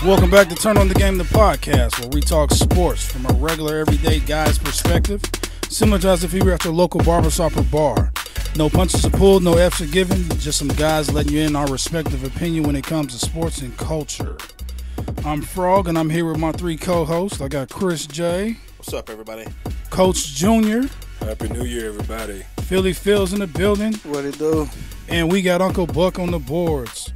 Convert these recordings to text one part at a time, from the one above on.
Welcome back to Turn on the Game, the podcast, where we talk sports from a regular, everyday guy's perspective, similar to as if we were at your local barbershop or bar. No punches are pulled, no F's are given, just some guys letting you in our respective opinion when it comes to sports and culture. I'm Frogg, and I'm here with my three co-hosts. I got Chris J. What's up, everybody? Coach Junior. Happy New Year, everybody. Philly Phil's in the building. What it do? And we got Uncle Buck on the boards.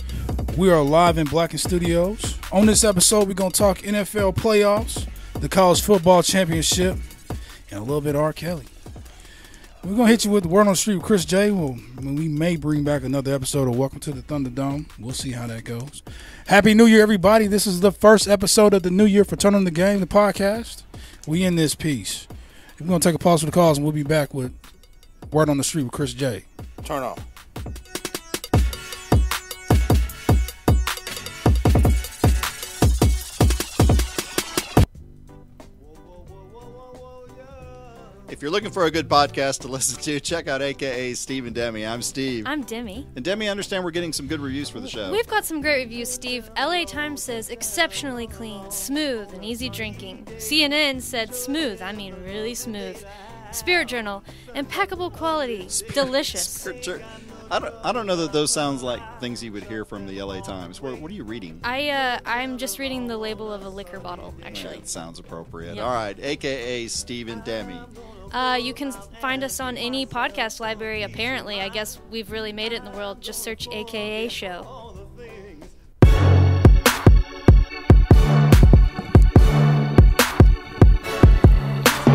We are live in Blacken Studios. On this episode, we're going to talk NFL playoffs, the college football championship, and a little bit of R. Kelly. We're going to hit you with the word on the street with Chris J. We may bring back another episode of Welcome to the Thunderdome. We'll see how that goes. Happy New Year, everybody. This is the first episode of the new year for Turn on the Game, the podcast. We in this piece. We're going to take a pause for the calls, and we'll be back with word on the street with Chris J. Turn on. If you're looking for a good podcast to listen to, check out AKA Steve and Demi. I'm Steve. I'm Demi. And Demi, I understand we're getting some good reviews for the show. We've got some great reviews, Steve. LA Times says exceptionally clean, smooth, and easy drinking. CNN said smooth, I mean really smooth. Spirit Journal, impeccable quality, delicious. I don't know that those sounds like things you would hear from the LA Times. What are you reading? I'm just reading the label of a liquor bottle, actually. That sounds appropriate. Yeah. All right, AKA Steve and Demi. You can find us on any podcast library, apparently. I guess we've really made it in the world. Just search AKA Show.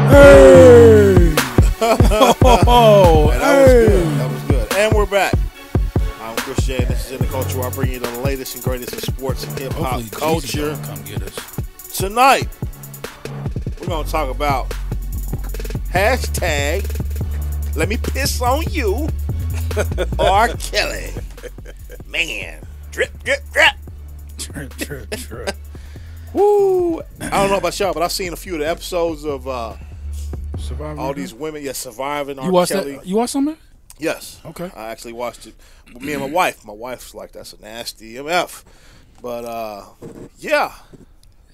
Hey! That was good. And we're back. I'm Chris J. This is In the Culture, where I bring you the latest and greatest in sports and hip-hop culture. Come get us. Tonight, we're going to talk about hashtag let me piss on you, R. Kelly. Man, drip, drip, drip. Drip. Woo! I don't know about y'all, but I've seen a few of the episodes of Survivor. all these women, surviving R. You watched Kelly. that? You watched some of it? Yes. Okay. I actually watched it with me and my wife. My wife's like, that's a nasty MF. But, yeah.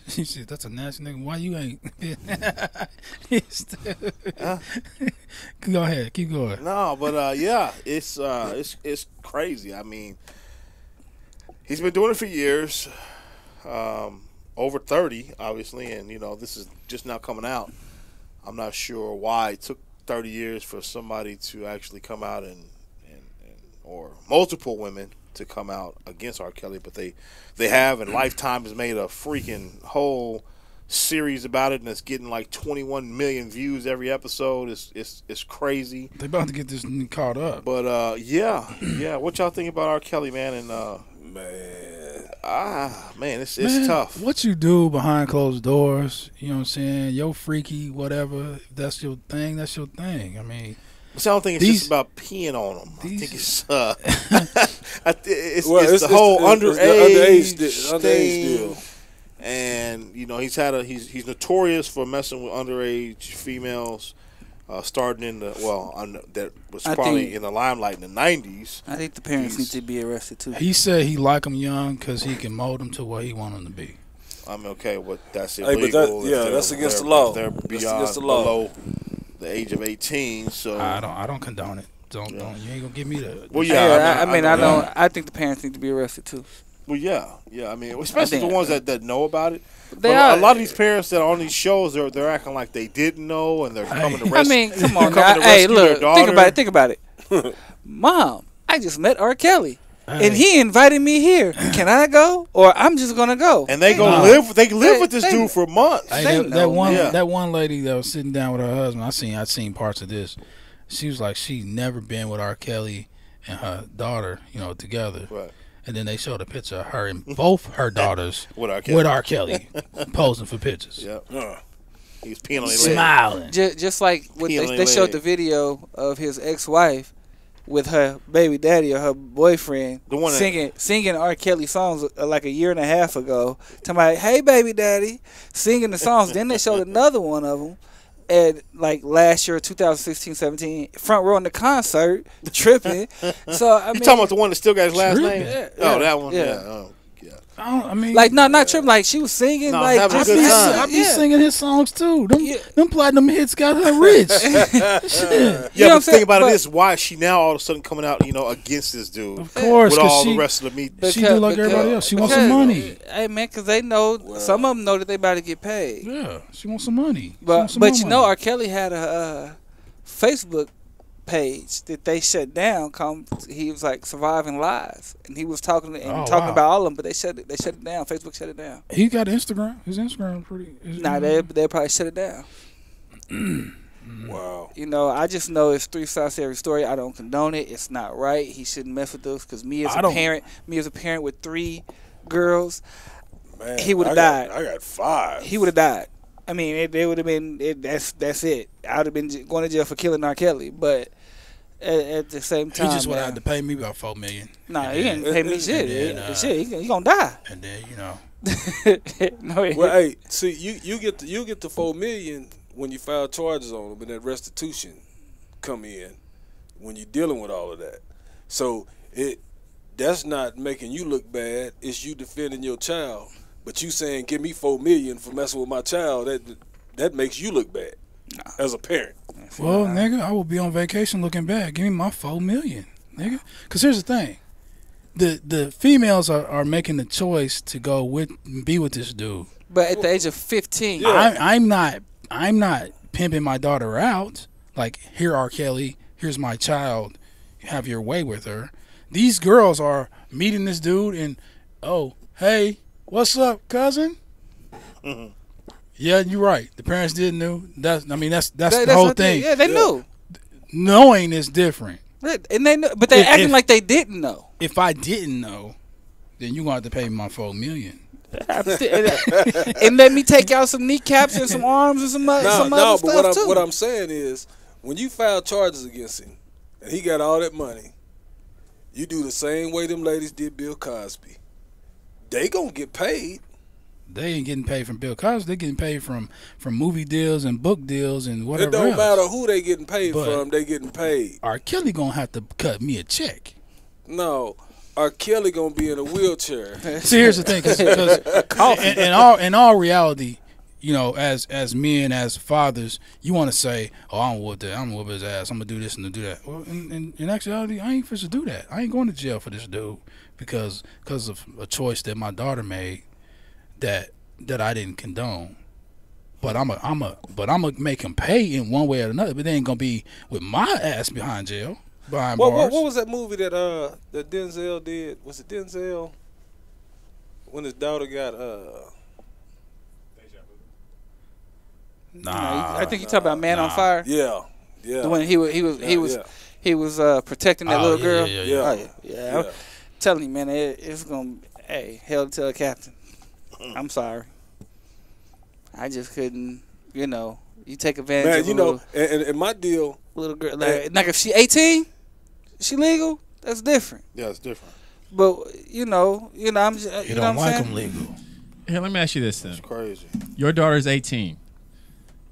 She said, that's a nasty nigga. Why you ain't? Go ahead. Keep going. No, but, yeah, it's crazy. I mean, he's been doing it for years, over 30, obviously, and, this is just now coming out. I'm not sure why it took 30 years for somebody to actually come out and or multiple women to come out against R. Kelly, but they have, and Lifetime has made a freaking whole series about it, and it's getting like 21 million views every episode. It's crazy. They about to get this caught up. But yeah. What y'all think about R. Kelly, man? And it's tough. What you do behind closed doors, you know what I'm saying? Yo freaky, whatever. If that's your thing, that's your thing. I mean, I don't think it's just about peeing on them. I think it's the whole underage deal. And he's notorious for messing with underage females, starting in that was probably in the limelight in the 90s. I think the parents need to be arrested too. He said he like them young because he can mold them to what he want them to be. I'm okay with that's illegal. That's against the law. They're beyond below the age of 18. So I don't condone it. Don't you ain't gonna give me the. Well, yeah. I think the parents need to be arrested too. Well, yeah. I mean, especially the ones that know about it. A lot of these parents that are on these shows, they're acting like they didn't know, and they're coming to rescue. I mean, come on now. Hey, look, think about it. Mom, I just met R. Kelly, and he invited me here. Can I go, or I'm just gonna go? And they live. They live with this dude for months. That one lady that was sitting down with her husband. I seen parts of this. She was like, she's never been with R. Kelly and her daughter, together. Right. And then they showed a picture of her and both her daughters with R. Kelly posing for pictures. Yeah. He was peeing on their smiling. Just like they showed the video of his ex-wife with her baby daddy or her boyfriend singing R. Kelly songs like a year and a half ago. Talking about, hey, baby daddy, singing the songs. Then they showed another one of them at like last year, 2016-17, front row in the concert, tripping. So I mean, you talking about the one that still got his last name? Yeah. Oh, that one. Yeah. Yeah. Oh, yeah. I mean, like not tripping. Like she was singing. No, like having a just good time. I be singing his songs too. Them platinum hits got her rich. Shit. Yeah, but the thing about it is, why is she now all of a sudden coming out, against this dude? Of course, with all the rest of the meat. She do like everybody else. She wants some money. Hey man, because they know some of them know that they about to get paid. Yeah, she wants some money. But R. Kelly had a Facebook page that they shut down. He was like surviving lives, and he was talking about all of them, but they shut it down. Facebook shut it down. He got Instagram. His Instagram pretty. They probably shut it down. Wow. I just know it's three sides to every story. I don't condone it. It's not right. He shouldn't mess with those. Because me as a parent with 3 girls, man, he would have died. I got 5. He would have died. I mean, they would have been. That's it. I would have been going to jail for killing R. Kelly. But at the same time, he just would have to pay me about $4 million. Nah, he didn't pay me shit. He gonna die. And then Well, hey, see, you get the $4 million when you file charges on them, and that restitution come in when you're dealing with all of that. So that's not making you look bad. It's you defending your child. But you saying give me $4 million for messing with my child, that makes you look bad as a parent. Well, nigga, I will be on vacation looking back. Give me my $4 million, nigga. Because here's the thing. The females are making the choice to be with this dude. But at the age of 15, I'm not pimping my daughter out. Like, here, R. Kelly, here's my child. Have your way with her. These girls are meeting this dude and, oh, hey, what's up, cousin? Mm-hmm. Yeah, you're right. The parents didn't know. That's the whole thing. Yeah, they knew. Knowing is different. And they know, but they acting like they didn't know. If I didn't know, then you're going to have to pay me my $4 million. And let me take out some kneecaps and some arms and some other stuff too. What I'm saying is, when you file charges against him, and he got all that money, you do the same way them ladies did Bill Cosby. They gonna get paid. They ain't getting paid from Bill Cosby. They getting paid from movie deals and book deals and whatever. It don't else. matter who they getting paid from. They getting paid. R. Kelly gonna have to cut me a check. No, R. Kelly gonna be in a wheelchair. See, here's the thing, because in all reality, as men, as fathers, you want to say, "Oh, I'm gonna whoop his ass. I'm gonna do this and do that." Well, in actuality, I ain't supposed to do that. I ain't going to jail for this dude because of a choice that my daughter made that I didn't condone. But I'm gonna make him pay in one way or another. But they ain't gonna be with my ass behind jail. Behind bars. What was that movie that Denzel did? Was it Denzel when his daughter got Nah, I think you talking about Man on Fire. Yeah. When he was protecting that little girl. Yeah. I'm telling you, man, it's gonna hell to a captain. I'm sorry. I just couldn't. You take advantage of and my deal. Little girl, like if she 18, she legal. That's different. Yeah, it's different. But I'm just. You don't like them legal. Here, let me ask you this then. It's crazy. Your daughter's 18.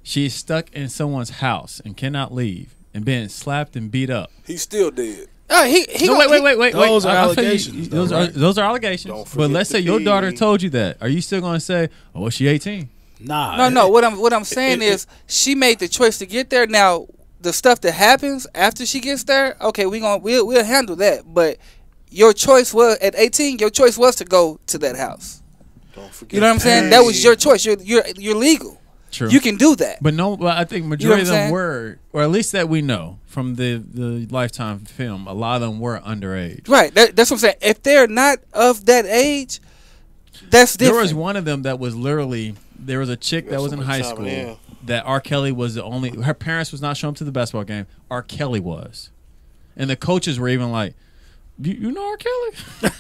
She's stuck in someone's house and cannot leave and being slapped and beat up. He's still dead. Wait. Those are allegations. Those are allegations. But let's say your daughter told you that. Are you still going to say, "Oh, well, she 18"? Nah. No. What I'm saying is she made the choice to get there. Now the stuff that happens after she gets there, okay, we'll handle that. But your choice was at 18. Your choice was to go to that house. Don't forget. You know what I'm saying? That was your choice. You're legal. True. You can do that. But I think majority of them were, or at least that we know from the Lifetime film, a lot of them were underage. Right. That's what I'm saying. If they're not of that age, that's different. There was one of them that was literally, there was a chick that was in high school that R. Kelly was the only, her parents was not showing up to the basketball game. R. Kelly was. And the coaches were even like, you know R. Kelly?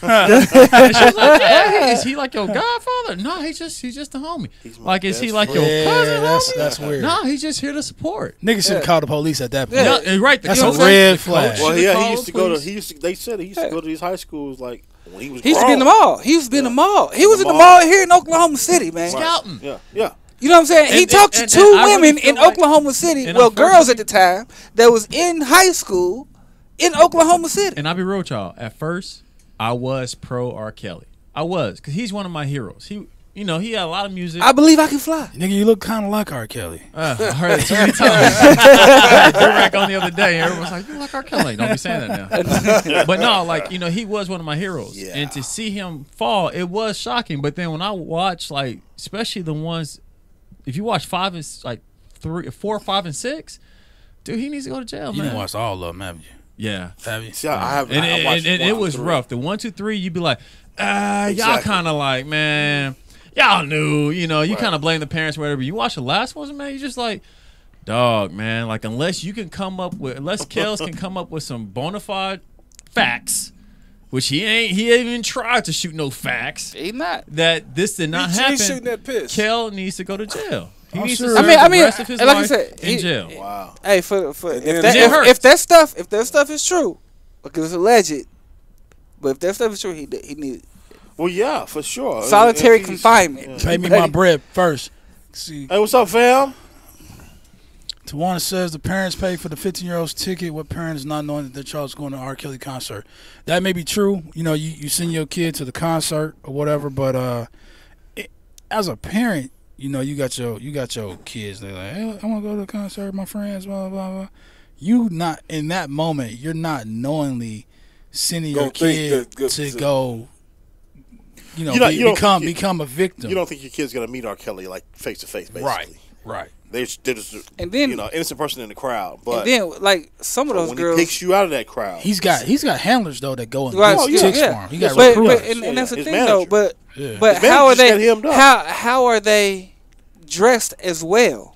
And she was like, yeah, is he like your godfather? No, he's just a homie. Like, is he like your cousin? That's weird. No, he's just here to support. Niggas should call the police at that point. Yeah, right. That's a red flag. Well, he used to go to. They said he used to go to these high schools like when he was. He used to be in the mall. He was in the mall. He was in the mall here in Oklahoma City, man. Scouting. Yeah. You know what I'm saying? He talked to two women in Oklahoma City. Well, girls at the time that was in high school in Oklahoma City. And I'll be real with y'all. At first, I was pro R. Kelly. I was, because he's one of my heroes. He had a lot of music. I believe I can fly. Nigga, you look kind of like R. Kelly. I heard it too many times. I did rack on the other day. Everyone's like, "You like R. Kelly?" Don't be saying that now. But no, like he was one of my heroes, and to see him fall, it was shocking. But then when I watch, like, especially the ones, if you watch 5 and like 3, 4, 5, and 6, dude, he needs to go to jail. You man. didn't watch all of them, haven't you? Yeah, have you? See, I have. And I watched it was 1, 3. rough. The 1, 2, 3, you'd be like, y'all kind of like, man. Y'all knew, you kind of blame the parents or whatever. You watch the last ones, man, you just like, dog, man. Like, unless Kels can come up with some bona fide facts, which he ain't even tried to shoot no facts. He not. That this did not happen. He's shooting that piss. Kel needs to go to jail. He needs to sure. serve the rest of his like I life said, in jail. Wow. Hey, if hurts. that stuff is true, because it's alleged, but if that stuff is true, he needs Well, yeah, for sure. solitary confinement. Pay me my bread first. See, Hey, what's up, fam? Tawana says the parents pay for the 15-year-old's ticket. What parents not knowing that their child's going to R. Kelly concert? That may be true. You send your kid to the concert or whatever, but as a parent, you got your kids. They're like, hey, I want to go to the concert with my friends. Blah blah blah. You not in that moment. You're not knowingly sending your kid to go. Become a victim. You don't think your kid's gonna meet R. Kelly like face to face, basically? Right. They're just And then innocent person in the crowd, but and then like some of those when girls, he picks you out of that crowd, He's got handlers though that go and Right, get chicks for him. He got but recruiters. and that's the His thing manager. though. Yeah. But His how are manager they? set him up. How are they dressed as well?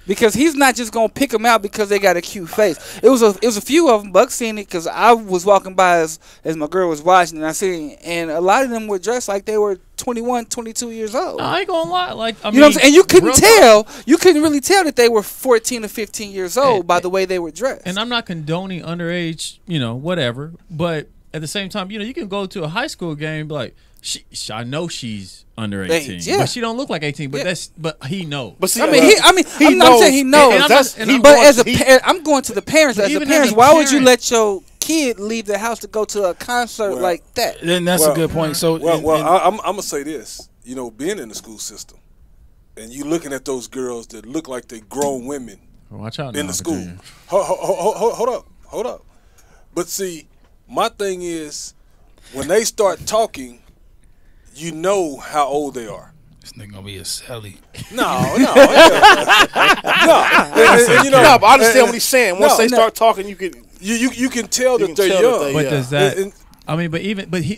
Because he's not just gonna pick them out because they got a cute face. It was a few of them. Buck seen it because I was walking by as my girl was watching, and I seen it, and a lot of them were dressed like they were 21, 22 years old. No, I ain't gonna lie. Like, you know what I'm saying? And you couldn't tell. You couldn't really tell that they were 14 or 15 years old by the way they were dressed. And I'm not condoning underage, whatever. But at the same time, you can go to a high school game and be like, I know she's under 18, yeah. but she don't look like 18. But but he knows. But see, I'm not saying he knows. I'm going to the parents. As a parent, why would you let your kid leave the house to go to a concert like that? Then that's a good point. So, I'm gonna say this. Being in the school system, and you looking at those girls that look like they grown women. Watch out in the school. Hold up. But see, my thing is, when they start talking, you know how old they are. This nigga gonna be a Sally. No. but I understand what he's saying. Once they start talking, you can tell that they're young. But does that?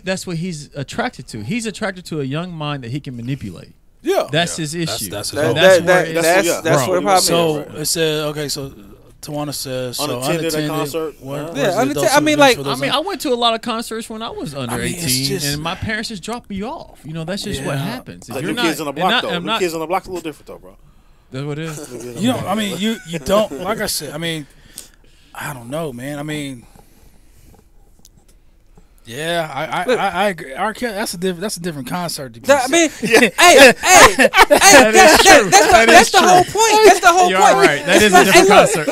That's what he's attracted to. He's attracted to a young mind that he can manipulate. Yeah, that's his issue. That's where the problem. So it said, okay, so Tawana says unattended concert. I went to a lot of concerts when I was under 18, and my parents just dropped me off. That's just what happens. If you're kids on the block, though. New kids on the block, a little different, though, bro. That's what it is. You don't. Like I said, I don't know, man. Yeah, I agree. R. Kelly, that's a different concert. That's the whole point. That's the whole point. You're right. That is a different concert.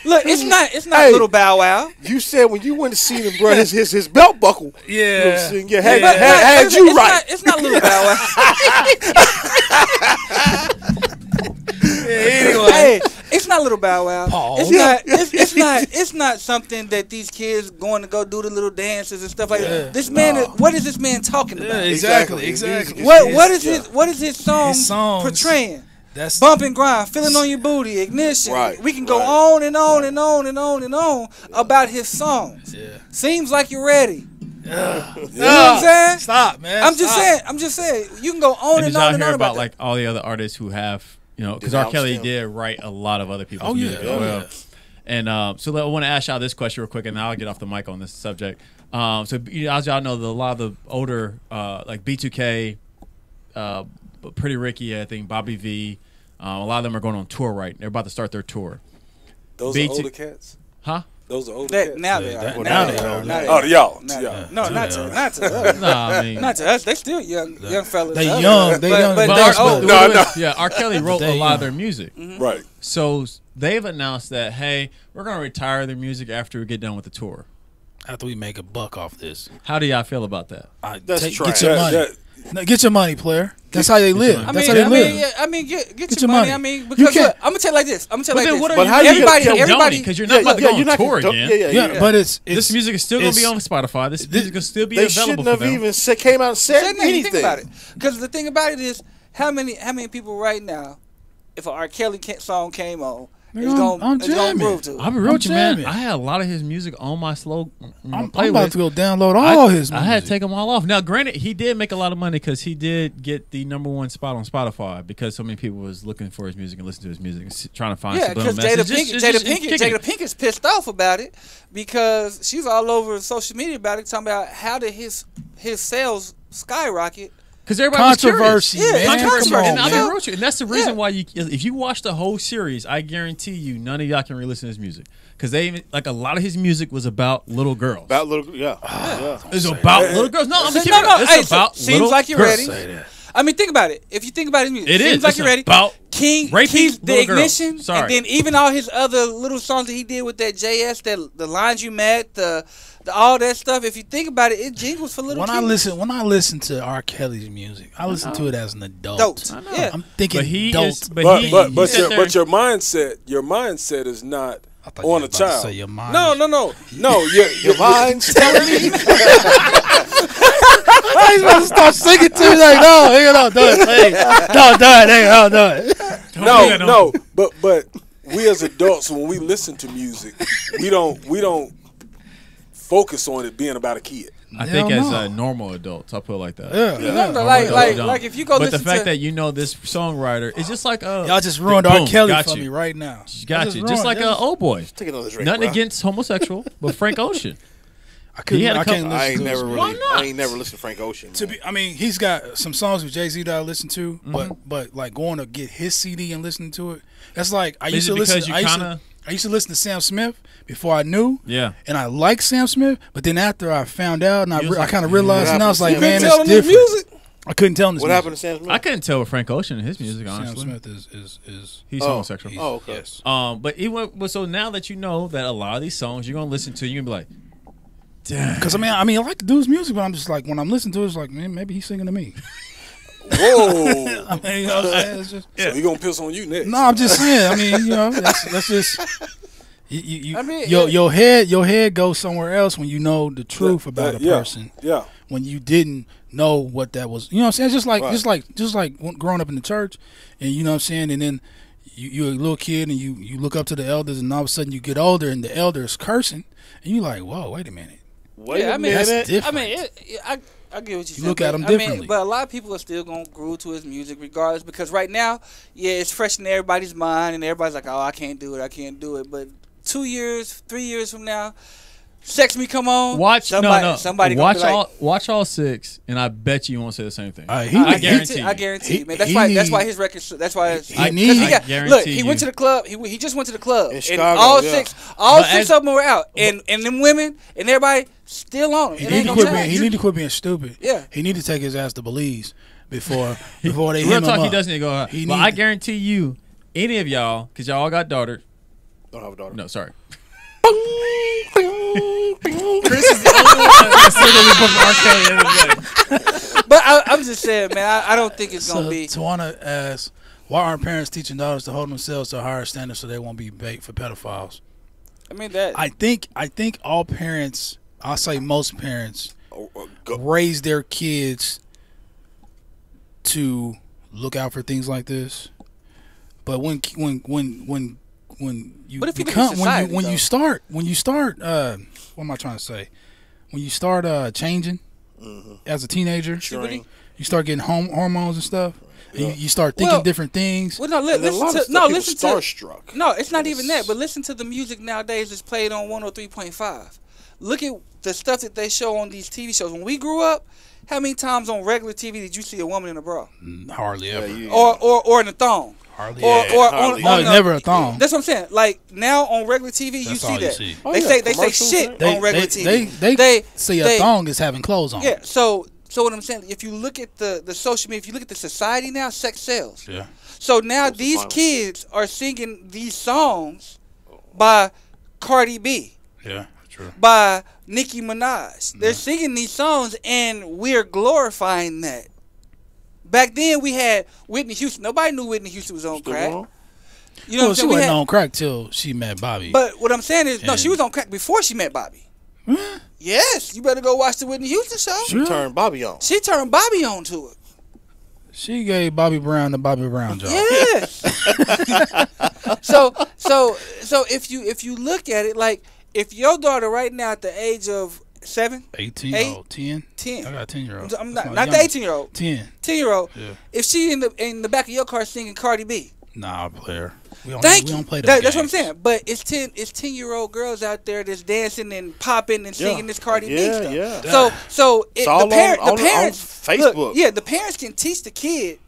Look, it's not Little Bow Wow. You said when you went to see him, bro, his belt buckle. Yeah, had you right. It's not Little Bow Wow. Anyway, it's not Little Bow Wow. Pause. It's not something that these kids going to go do the little dances and stuff like that. This man, what is this man talking about? Exactly. What is his song portraying? That's bump and grind, feeling on your booty, ignition. Right, we can go on and on and on and on and on about his songs. Yeah. Seems like you're ready. You know what I'm saying? Stop, man. I'm just saying. You can go on and on and on about like all the other artists who have, because R. Kelly did write a lot of other people's music as well. Yeah. And so I want to ask y'all this question real quick, and then I'll get off the mic on this subject. So as y'all know, a lot of the older like B2K, Pretty Ricky, I think Bobby V. A lot of them are going on tour They're about to start their tour. Those are older cats? Huh? Those are older cats? Now they are. Now they are. Oh, to y'all. No, not to us. Not to us. They still young fellas. They young. But they're old. No. Yeah, R. Kelly wrote a lot of their music. Mm-hmm. Right. So they've announced that, hey, we're going to retire their music after we get done with the tour. After we make a buck off this. How do y'all feel about that? That's trash. Get your money. No, get your money, player. That's how they live. That's how they live. Get your money. I mean, because look, I'm gonna tell you like this. But how everybody, because you're not about to go on tour again. Yeah, but it's this music is still gonna be on Spotify. This music will still be available for them. They shouldn't have even came out and said anything. Think about it. Because the thing about it is, how many people right now, if an R. Kelly song came on, it's gonna groove to. I'll be real with you, man. I had a lot of his music on my slow I'm about to go download all his music. I had to take them all off. Now, granted, he did make a lot of money because he did get the #1 spot on Spotify because so many people was looking for his music and listening to his music and trying to find because Jada Pinkett's pissed off about it because she's all over social media about it, talking about how did his sales skyrocket. Because everybody was controversy, man. Controversy. Come on, and man. And that's the reason why if you watch the whole series, I guarantee you none of y'all can re-listen to his music. Because a lot of his music was about little girls. About little, yeah. It's about little girls. No, it's about seems little like you're girls. ready. I mean, think about it. If you think about his music, it seems like you're ready. About King, Keys, the Ignition, Sorry. and then even all his other little songs that he did with that JS, the lines you met, the all that stuff. If you think about it, it jingles for little kids. When I listen to R. Kelly's music, I listen to it as an adult. Yeah, I'm thinking adult. But your mindset is not on a child. No. Your mind's telling me. He's about to start singing to me like, no, do it. No. But we as adults, when we listen to music, we don't focus on it being about a kid. I think as normal adults, I'll put it like that. Yeah. Like if you go listen to... But the fact that you know this songwriter, it's just like... y'all just ruined R. Kelly for me right now. Got you. Just like Old Boy. Take another drink, Nothing against homosexual, but Frank Ocean. I ain't never listened to Frank Ocean. He's got some songs with Jay-Z that I listen to, but like going to get his CD and listening to it, that's like I used to listen to Sam Smith before I knew. Yeah. And I like Sam Smith, but then after I found out and I kind of realized, and I was like, man, that's different. Music? I couldn't tell him this. What happened to Sam Smith? I couldn't tell with Frank Ocean and his music, honestly. Sam Smith is he's homosexual. Okay. Yes. But so now that you know that a lot of these songs you're gonna listen to, you're gonna be like, damn. Because I like the dude's music, but I'm just like, when I'm listening to it, it's like, man, maybe he's singing to me. Whoa. I mean, you know what I'm saying? It's just, so he gonna piss on you next. No, I'm just saying. I mean, you know, that's just your head goes somewhere else when you know the truth about a person. Yeah. When you didn't know what that was, you know what I'm saying? Just like growing up in the church, and you know what I'm saying, and then you're a little kid and you look up to the elders, and all of a sudden you get older and the elder is cursing, and you're like, whoa, wait a minute. That's different. I get what you look at him differently. But a lot of people are still going to groove to his music regardless, because right now, it's fresh in everybody's mind, and everybody's like, oh, I can't do it. But 2 years, 3 years from now, Sex Me Come On. Somebody watch all 6, and I bet you won't say the same thing. I guarantee. Man, that's why his record. That's why. He went to the club. He just went to the club, in Chicago, and all six of them were out, and them women and everybody still on him. He need to quit being stupid. Yeah, he need to take his ass to Belize before they hit him up. He doesn't need to go. I guarantee you, any of y'all, because y'all all got daughters. Don't have a daughter. No, sorry. Chris is the only one that's still gonna be putting R. Kelly in the day. But I'm just saying, man, I don't think it's gonna be. Tawana asks, why aren't parents teaching daughters to hold themselves to a higher standard so they won't be bait for pedophiles? I mean that. I think all parents, I'll say most parents, raise their kids to look out for things like this. But when you become when you start what am I trying to say? When you start changing as a teenager, you start getting hormones and stuff. And you start thinking different things. Well, listen to starstruck. No, it's not even that. But listen to the music nowadays that's played on 103.5. Look at the stuff that they show on these TV shows. When we grew up, how many times on regular TV did you see a woman in a bra? Hardly ever. Or in a thong. Hardly. Never a thong. That's what I'm saying. Like now on regular TV, you see that. They say shit on regular TV. They say a thong is having clothes on. Yeah. So what I'm saying, if you look at the social media, if you look at the society now, sex sells. Yeah. So now these kids are singing these songs by Cardi B. Yeah, true. By Nicki Minaj. They're singing these songs, and we're glorifying that. Back then we had Whitney Houston. Nobody knew Whitney Houston was on crack. You know, she wasn't on crack till she met Bobby. But what I'm saying is, no, she was on crack before she met Bobby. Yes, you better go watch the Whitney Houston show. She turned Bobby on. She turned Bobby on to it. She gave Bobby Brown the Bobby Brown job. Yes. so if you look at it, like if your daughter right now at the age of 7, 18, 10. I got a 10-year-old. I'm not the 18-year-old. 10-year-old. Yeah. If she in the back of your car singing Cardi B. Nah, player. We don't play that's games. what I'm saying. But it's 10-year-old girls out there that's dancing and popping and singing this Cardi B stuff. Yeah. So the parents on Facebook. Look, the parents can teach the kid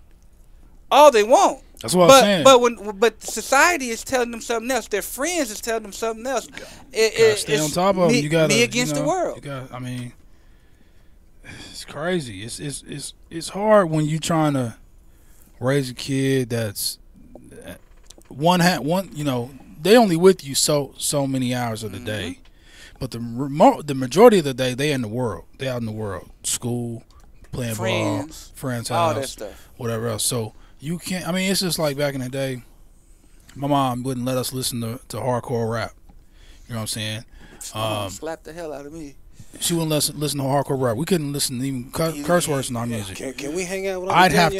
all they want. That's what I'm saying. But society is telling them something else. Their friends is telling them something else. You gotta stay on top of them. You gotta me against the world. I mean, it's crazy. It's hard when you trying to raise a kid that's one. You know, they only with you so many hours of the day, but the majority of the day they in the world. They out in the world, school, playing ball, friends' all house, that stuff, whatever else. So. You can't. I mean, it's just like back in the day. My mom wouldn't let us listen to hardcore rap. You know what I'm saying? Slap the hell out of me. She wouldn't let us listen to hardcore rap. We couldn't listen to even curse words in our music. Can we hang out with? I'd have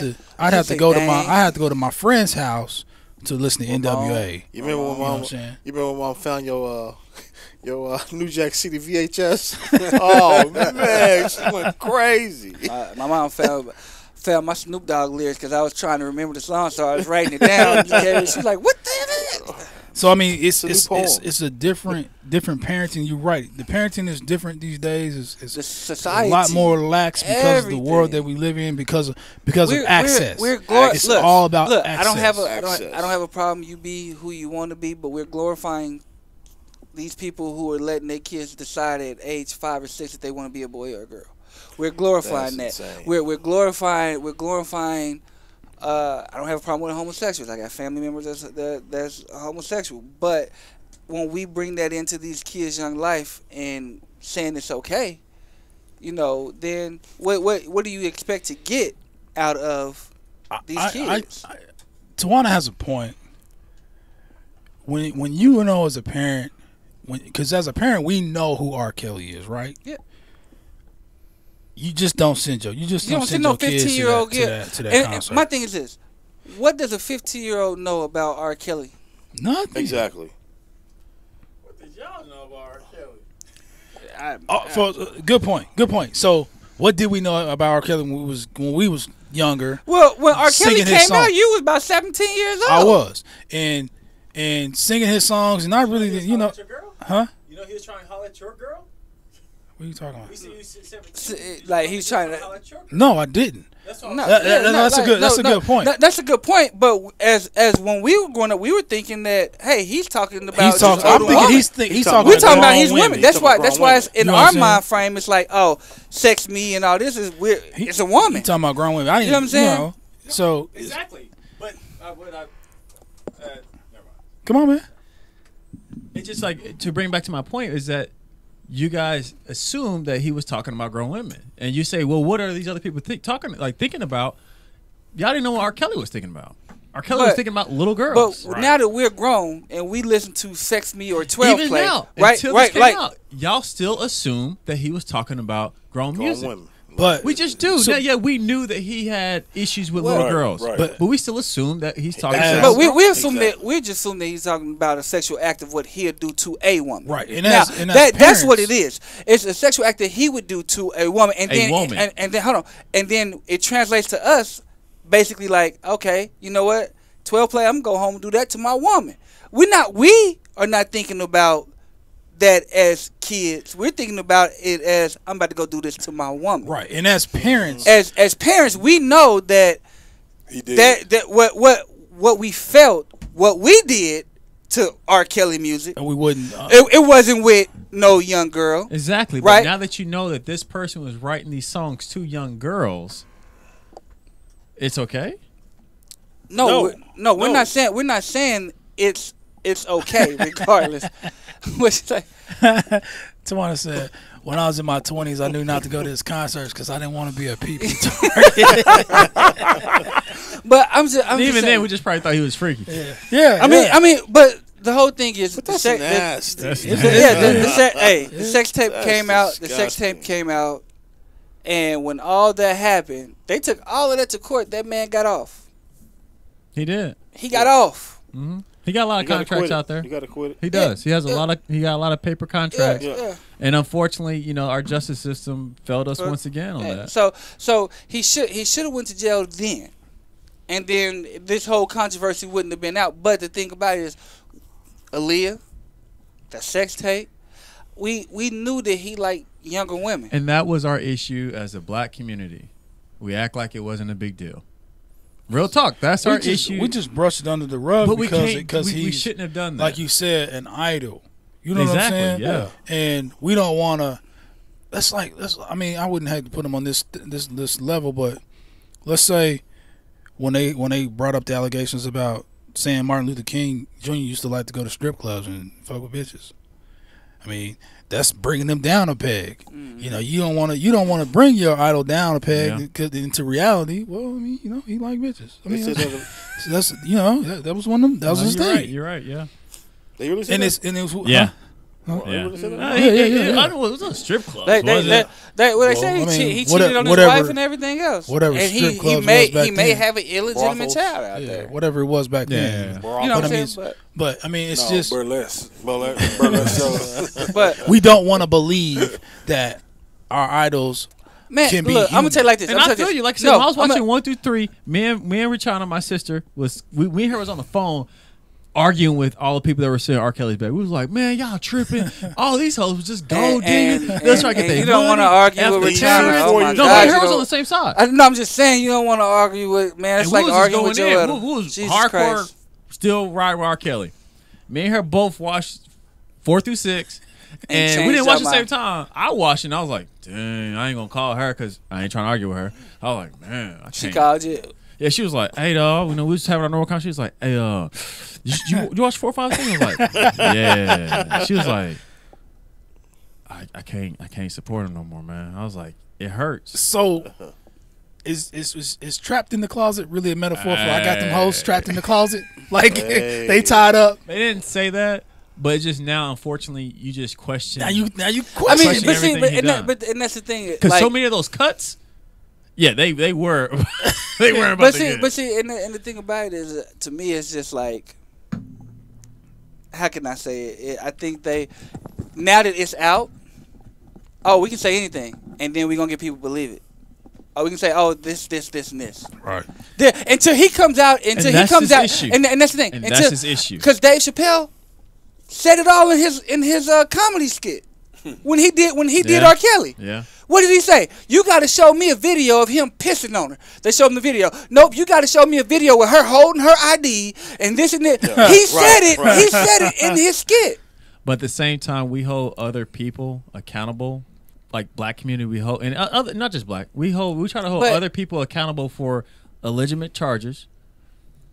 to go to my friend's house to listen to NWA. You remember when mom? You remember when mom found your New Jack City VHS? Oh man, she went crazy. My mom found my Snoop Dogg lyrics because I was trying to remember the song, so I was writing it down. She's like, "What the hell is it?" So I mean, it's a different parenting. You're right. The parenting is different these days. It's the society a lot more lax because of the world that we live in because of access. It's all about access. I don't have a problem. You be who you want to be, but we're glorifying these people who are letting their kids decide at age 5 or 6 if they want to be a boy or a girl. We're glorifying that. We're glorifying. I don't have a problem with homosexuals. I got family members that's homosexual. But when we bring that into these kids' young life and saying it's okay, you know, then what do you expect to get out of these kids? Tawana has a point. When you know as a parent, because as a parent we know who R. Kelly is, right? Yeah. You just don't send your kids to that concert. My thing is this: what does a 15-year-old know about R. Kelly? Nothing. Exactly. What did y'all know about R. Kelly? Good point. So, what did we know about R. Kelly when we was younger? Well, when R. Kelly came out, you was about 17 years old. I was, and singing his songs, and I really didn't, You know he was trying to holler at your girl. What are you talking about? Like he's trying to. No, I didn't. That's a good point. That's a good point. But as when we were growing up, we were thinking that he's talking about. He's talking about his women. That's why it's in our mind frame. It's like, oh, sex me and all this is weird. It's a woman. He's talking about grown women. You know what I'm saying? So exactly. But never mind. Come on, man. It's just like, to bring back to my point is that you guys assume that he was talking about grown women, and you say, "Well, what are these other people thinking about?" Y'all didn't know what R. Kelly was thinking about. R. Kelly was thinking about little girls. But now that we're grown and we listen to "Sex Me" or 12 Even Play, now, right? Until this came out, y'all still assume that he was talking about grown music. Women. But we just do. Now, we knew that he had issues with little girls, but we still assume that he's talking about. But we assume that he's talking about a sexual act of what he'll do to a woman. Right. And that's what it is. It's a sexual act that he would do to a woman, and then and then hold on, and then it translates to us basically like, okay, you know what, 12 Play, I'm gonna go home and do that to my woman. We are not thinking about that as kids. We're thinking about it as, I'm about to go do this to my woman. Right. And as parents, as parents, we know that he did. that what we felt, what we did to R. Kelly music, and we wouldn't. It wasn't with no young girl. Exactly. Right. But now that you know that this person was writing these songs to young girls, it's okay. No, we're not saying it's okay regardless. What's like? Someone said, when I was in my 20s, I knew not to go to his concerts because I didn't want to be a PP. But I'm just even saying, then, we just probably thought he was freaky. Yeah. I mean, but the whole thing is But that's nasty. That's the sex tape That's came out. The sex disgusting. tape came out, and when all that happened, they took all of that to court. That man got off. He did. He got off. Mm-hmm. He got a lot You of gotta contracts quit it. out there. You got to quit it. He does. He has a lot of. He got a lot of paper contracts. Yeah. And unfortunately, our justice system failed us once again on that. So he should have went to jail then, and then this whole controversy wouldn't have been out. But the thing about it is, Aaliyah, the sex tape, we knew that he liked younger women. And that was our issue as a black community. We act like it wasn't a big deal. Real talk. That's our issue. We just brushed it under the rug But because we he's, shouldn't have done that. like you said, an idol. You know Exactly, what I'm saying? yeah. And we don't want to. I mean, I wouldn't have to put him on this level, but let's say when they brought up the allegations about saying Martin Luther King Jr. used to like to go to strip clubs and fuck with bitches. I mean, that's bringing them down a peg. Mm-hmm. You don't want to bring your idol down a peg because into reality. Well, I mean, he like bitches. I mean, that's that was one of them. That was his thing. Right, you're right. Yeah. They really said And that? it was Yeah. Oh, they Yeah. really said that? I know it was a strip club. They Well, say I mean, he cheated on his whatever- wife and everything else. whatever and strip he clubs may was back he may then. have an illegitimate Brothels. child out there. whatever it was back then. Yeah. Bro, You know what But I I'm mean, saying? but I mean, it's No, just burlesque shows. But we don't want to believe that our idols. man, Can be look, I'm gonna human. tell you like this. And I'm I gonna feel tell you. Like I said, no, when I was I'm watching a- 1 through 3, me and Richana, my sister, we and her was on the phone arguing with all the people that were saying R. Kelly's baby. We was like, man, y'all tripping. All these hoes was just gold digging. Let's try to get and their you don't money want to argue after with tax. Richana. Oh my No, God, me and her you was know- on the same side. No, I'm just saying you don't want to argue with man. It's And like we was just arguing with going Joel. in. We was Jesus hardcore, Christ. still ride with R. Kelly. Me and her both watched 4 through 6. And we changed didn't watch our at the same mind. time. I watched it and I was like, dang, I ain't going to call her because I ain't trying to argue with her. I was like, man, I can't. She called you. Yeah, she was like, hey, dog, we was just having our normal conversation. She was like, hey, you watch 4, 5, 6? I was like, yeah. She was like, I can't support him no more, man. I was like, it hurts. So, is trapped in the closet really a metaphor for I got them hoes trapped in the closet? Like they tied up. They didn't say that, but it's just now, unfortunately, you just question. Now you I question. mean, but see, everything he done. but that's the thing. Because like, so many of those cuts, yeah, they were they weren't about but to see, get but it. see, and the thing about it is, to me, it's just like, how can I say it? I think now that it's out, we can say anything, and then we're gonna get people to believe it. We can say, this, and this. Right. Until he comes out, and that's his issue. And that's the thing. And that's his issue. Because Dave Chappelle said it all in his comedy skit when he did R. Kelly. Yeah. What did he say? You got to show me a video of him pissing on her. They showed him the video. Nope, you got to show me a video with her holding her ID and this and that. Yeah. He said it. Right. He said it in his skit. But at the same time, we hold other people accountable, like black community. We hold, and other, not just black. We try to hold other people accountable for illegitimate charges,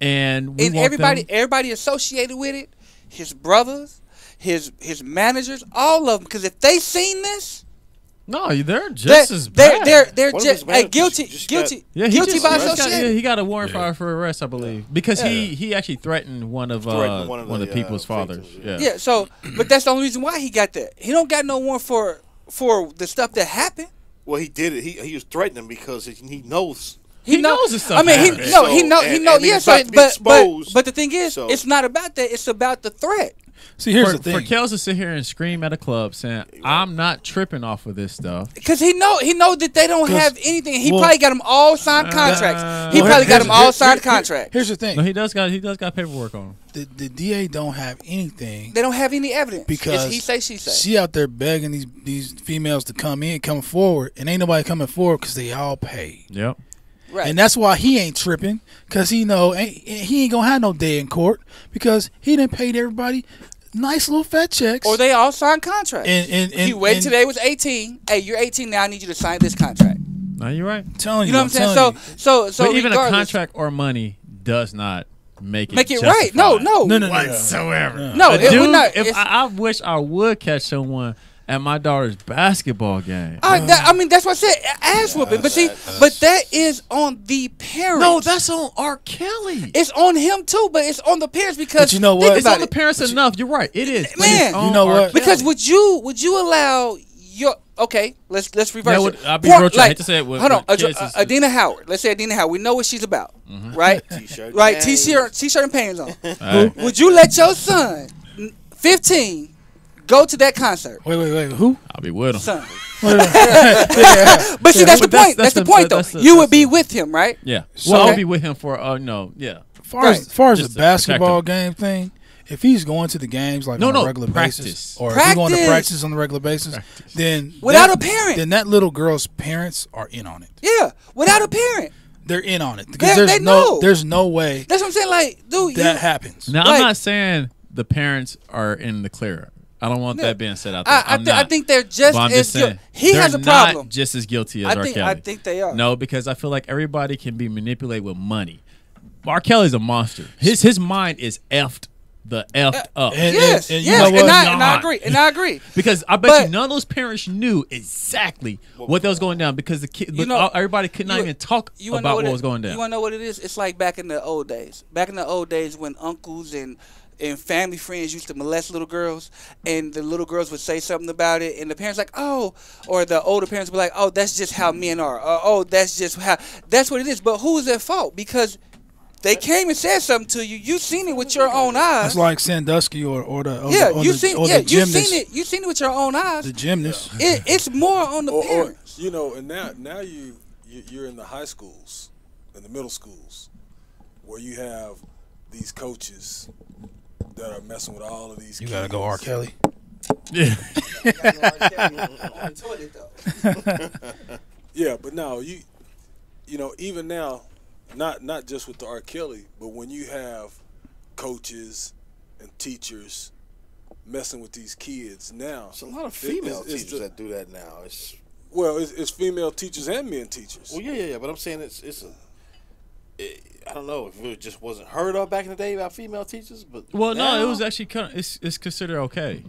and we want everybody associated with it, his brothers, his managers, all of them. Because if they seen this. No, they're just as bad. They're One of just his managers guilty Guilty by association. He got a warrant for arrest, I believe, because he actually threatened one of the people's fathers. victims, Yeah. So, but that's the only reason why he got that. He don't got no warrant for the stuff that happened. Well, he did it. He was threatening because he knows. He knows this stuff. I mean, happened. he knows. Yeah. he's about to be exposed. But the thing is, So- it's not about that. It's about the threat. See, here's the For thing. Kels to sit here and scream at a club saying, "I'm not tripping off of this stuff." Because he know that they don't have anything. He well- probably got them all signed contracts. He Well, probably got here's- them all here- signed here- contracts. Here's the thing. No, he does got paperwork on him. The DA don't have anything They don't have any evidence. because it's he say, she say. She out there begging these females to come forward, and ain't nobody coming forward because they all paid. Yep. Right. And that's why he ain't tripping, because he ain't gonna have no day in court because he done paid everybody nice little fat checks. Or they all signed contracts. And he waited till they was 18. Hey, you're 18 now. I need you to sign this contract. No, you're right. I'm telling You you, know what I'm saying? So But even a regardless- contract or money does not make it right. No. whatsoever. No. No, A it would dude, not. If It's- I wish I would catch someone at my daughter's basketball game. I mean, that's what I said, ass whooping. But see, that is on the parents. No, that's on R. Kelly. It's on him too, but it's on the parents because but you know what? It's on the parents enough. You're right. It is. Man, you know what? Because would you allow your let's reverse it. I'll be real. I hate to say it. Hold on, Adina Howard. Let's say Adina Howard. We know what she's about, right? T-shirt, right? T-shirt and pants on. Right. Would you let your son, 15, go to that concert? Wait. Who? I'll be with him. Son. But see, that's the point. That's the point, though. You would be with him, right? Yeah. Well, I'll be with him for yeah. As far as the basketball game thing, if he's going to the games like on a regular basis, or if he's going to practice on a regular basis, then without a parent, then that little girl's parents are in on it. Yeah, without a parent, they're in on it because there's no way. That's what I'm saying. Like, dude, that happens. Now, I'm not saying the parents are in the clear. I don't want that being said out there. I think they're just as guilty. He has a problem. Not just as guilty as R. Kelly. I think they are. No, because I feel like everybody can be manipulated with money. R. Kelly's a monster. His mind is effed up. Yes, and I agree. Because I bet you none of those parents knew exactly what was going down because the kid, everybody could not even talk about what was going down. You want to know what it is? It's like back in the old days. Back in the old days when uncles and family friends used to molest little girls, and the little girls would say something about it, and the parents like, oh, or the older parents would be like, oh, that's just how men are. Or, oh, that's what it is. But who is at fault? Because they came and said something to you. You seen it with your own eyes. It's like Sandusky or the gymnast. You seen it with your own eyes. The gymnast. It's more on the parents. And now you're in the high schools, in the middle schools, where you have these coaches that are messing with all of these. You gotta go R. Kelly. Yeah. Yeah, but no, even now. Not just with the R. Kelly, but when you have coaches and teachers messing with these kids now. It's a lot of female teachers that do that now. It's female teachers and men teachers. Well, yeah. But I'm saying I don't know if it just wasn't heard of back in the day about female teachers, but no, it was actually it's considered okay.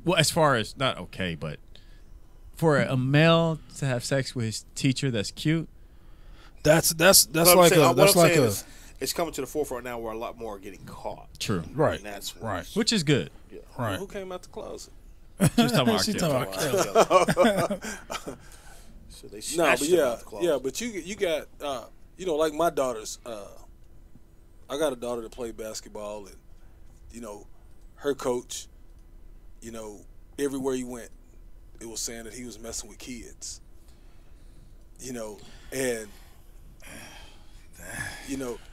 Well, as far as not okay, but for a male to have sex with his teacher, that's cute. It's coming to the forefront now where a lot more are getting caught. True. Right. And that's right. Which is good. Yeah. Right. Well, who came out the closet? She's talking about R. So they snatched him out the closet. Yeah, but you got like my daughters. I got a daughter that played basketball, and her coach, everywhere he went, it was saying that he was messing with kids. And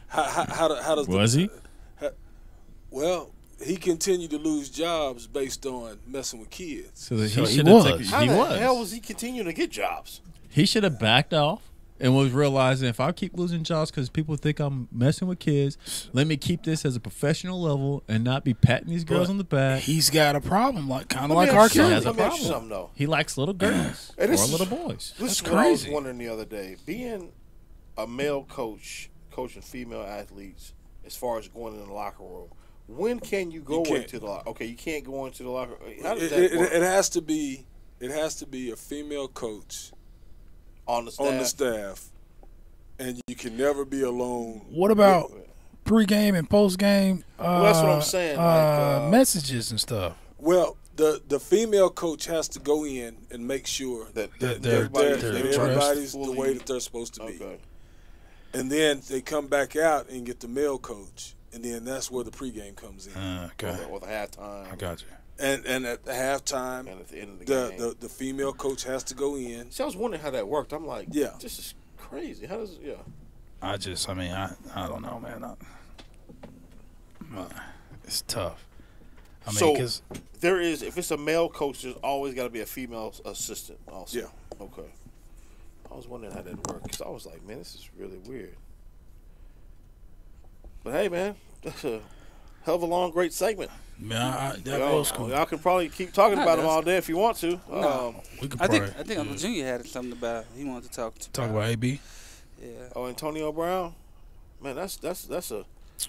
how does he? Well, he continued to lose jobs based on messing with kids. So he was. How the hell was he continuing to get jobs? He should have backed off and was realizing if I keep losing jobs because people think I'm messing with kids, let me keep this as a professional level and not be patting these girls on the back. He's got a problem, kind of like R. Kelly. Let me ask you something though. He likes little girls or little boys. This is what I was wondering the other day. Being a male coach, coaching female athletes, as far as going in the locker room, when can you go into the locker? Okay, you can't go into the locker room. How does that work? It has to be a female coach on the staff, and you can never be alone. What about pre-game and post-game? That's what I'm saying. Messages and stuff. Well, the female coach has to go in and make sure that everybody's the way that they're supposed to be. Okay. And then they come back out and get the male coach, and then that's where the pregame comes in. Okay. Or the halftime. I got you. And at the halftime, and at the end of the game, the female coach has to go in. See, I was wondering how that worked. I'm like, yeah, this is crazy. How does I don't know, man. It's tough. Because there is, if it's a male coach, there's always got to be a female assistant also. Yeah. Okay. I was wondering how that worked because I was like, man, this is really weird. But hey, man, that's a hell of a long, great segment. Man, that was cool. Y'all can probably keep talking about him all day if you want to. No. I think Uncle Junior had something about he wanted to talk about AB. Yeah. Oh, Antonio Brown. Man, that's a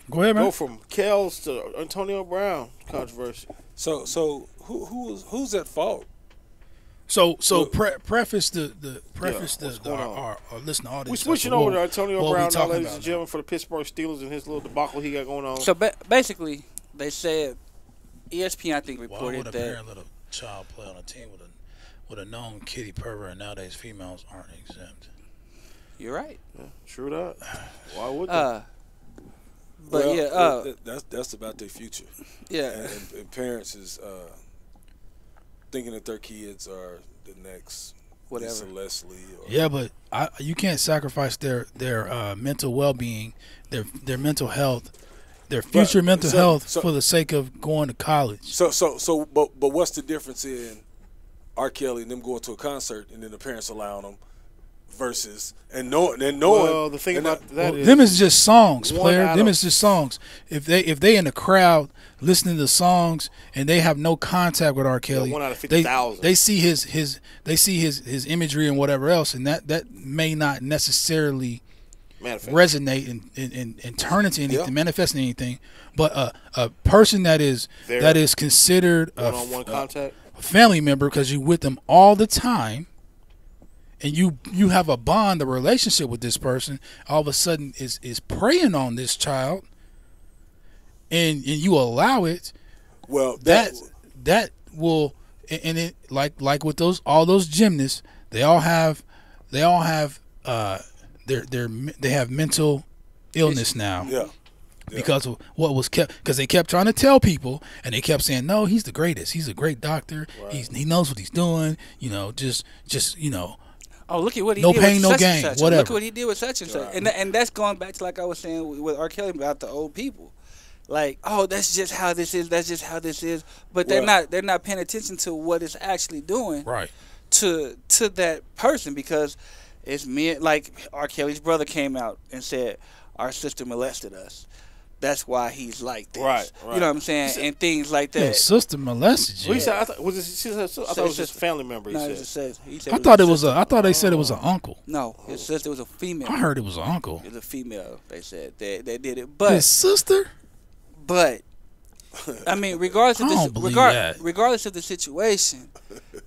go ahead, man. Go from Kels to Antonio Brown controversy. So who's at fault So preface our listening audience. We're switching over to Antonio Brown now, ladies and gentlemen, for the Pittsburgh Steelers and his little debacle he got going on. So basically, they said ESPN I think reported would a parent let a child play on a team with a known kitty pervert, and nowadays females aren't exempt. You're right. Yeah, true that. Why would they? But that's about their future. Yeah, and parents is thinking that their kids are the next whatever Lisa Leslie. Yeah, but you can't sacrifice their mental well-being, their mental health, their future mental health for the sake of going to college. But what's the difference in R. Kelly and them going to a concert and then the parents allowing them versus and knowing? Well, the thing about that is them is just songs, player. Them Them is just songs. If they in the crowd listening to songs and they have no contact with R. Kelly, 1 out of 50,000. They see his imagery and whatever else, and that may not necessarily resonate and turn into anything, manifest in anything. But a person that is considered one-on-one contact, a family member because you with them all the time, and you have a bond, a relationship with this person, all of a sudden is preying on this child, and you allow it. Well, that will, and it like with all those gymnasts, they have mental illness now. Yeah. Because of what was kept, because they kept trying to tell people, and they kept saying, "No, he's the greatest. He's a great doctor. Right. He knows what he's doing. Just Oh, look at what he no did pain, with no such gain. and such. Whatever. Look at what he did with such and such. And that's going back to, like I was saying with R. Kelly about the old people. Like, oh, that's just how this is. That's just how this is. But they're not paying attention to what it's actually doing. Right. To that person, because it's me. Like R. Kelly's brother came out and said, "Our sister molested us. That's why he's like this." Right. You know what I'm saying? And things like that. His sister molested you. Well, he said, I thought it was just a family member. No, he said I thought they said it was an uncle. No, his sister was a female. I heard it was an uncle. It was a female. They said they did it, but his sister. But I mean, regardless of the situation,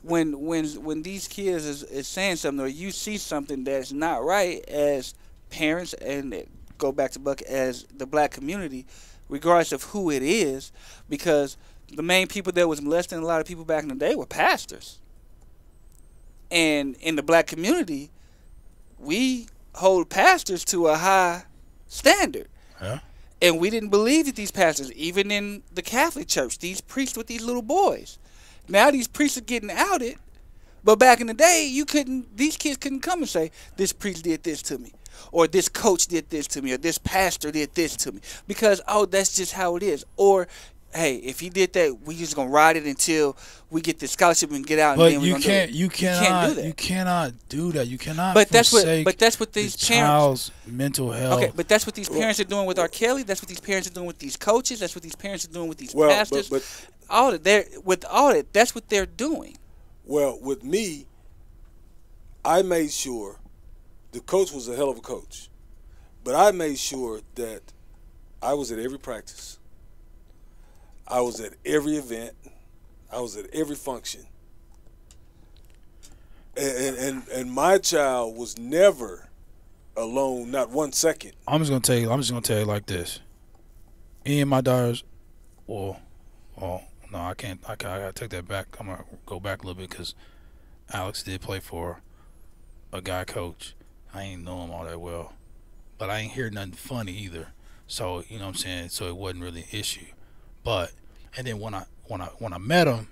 when these kids is saying something or you see something that's not right, as parents and go back to Buck as the black community, regardless of who it is, because the main people that was molesting a lot of people back in the day were pastors. And in the black community, we hold pastors to a high standard. Yeah. And we didn't believe that these pastors, even in the Catholic Church, these priests with these little boys. Now these priests are getting outed, but back in the day, these kids couldn't come and say, "This priest did this to me," or "This coach did this to me," or "This pastor did this to me," because that's just how it is. Or, hey, if he did that, we just gonna ride it until we get the scholarship and get out. But and then you cannot do that. You cannot. But that's what these parents. Child's mental health. Okay, but that's what these parents are doing with R. Kelly. That's what these parents are doing with these coaches. That's what these parents are doing with these pastors. That's what they're doing. Well, with me, I made sure the coach was a hell of a coach, but I made sure that I was at every practice. I was at every event. I was at every function. And my child was never alone, not 1 second. I'm just gonna tell you like this. Me and my daughters, no, I can't. I gotta take that back. I'm gonna go back a little bit because Alex did play for a guy coach. I ain't know him all that well, but I ain't hear nothing funny either. So you know what I'm saying. So it wasn't really an issue. But and then when I met him,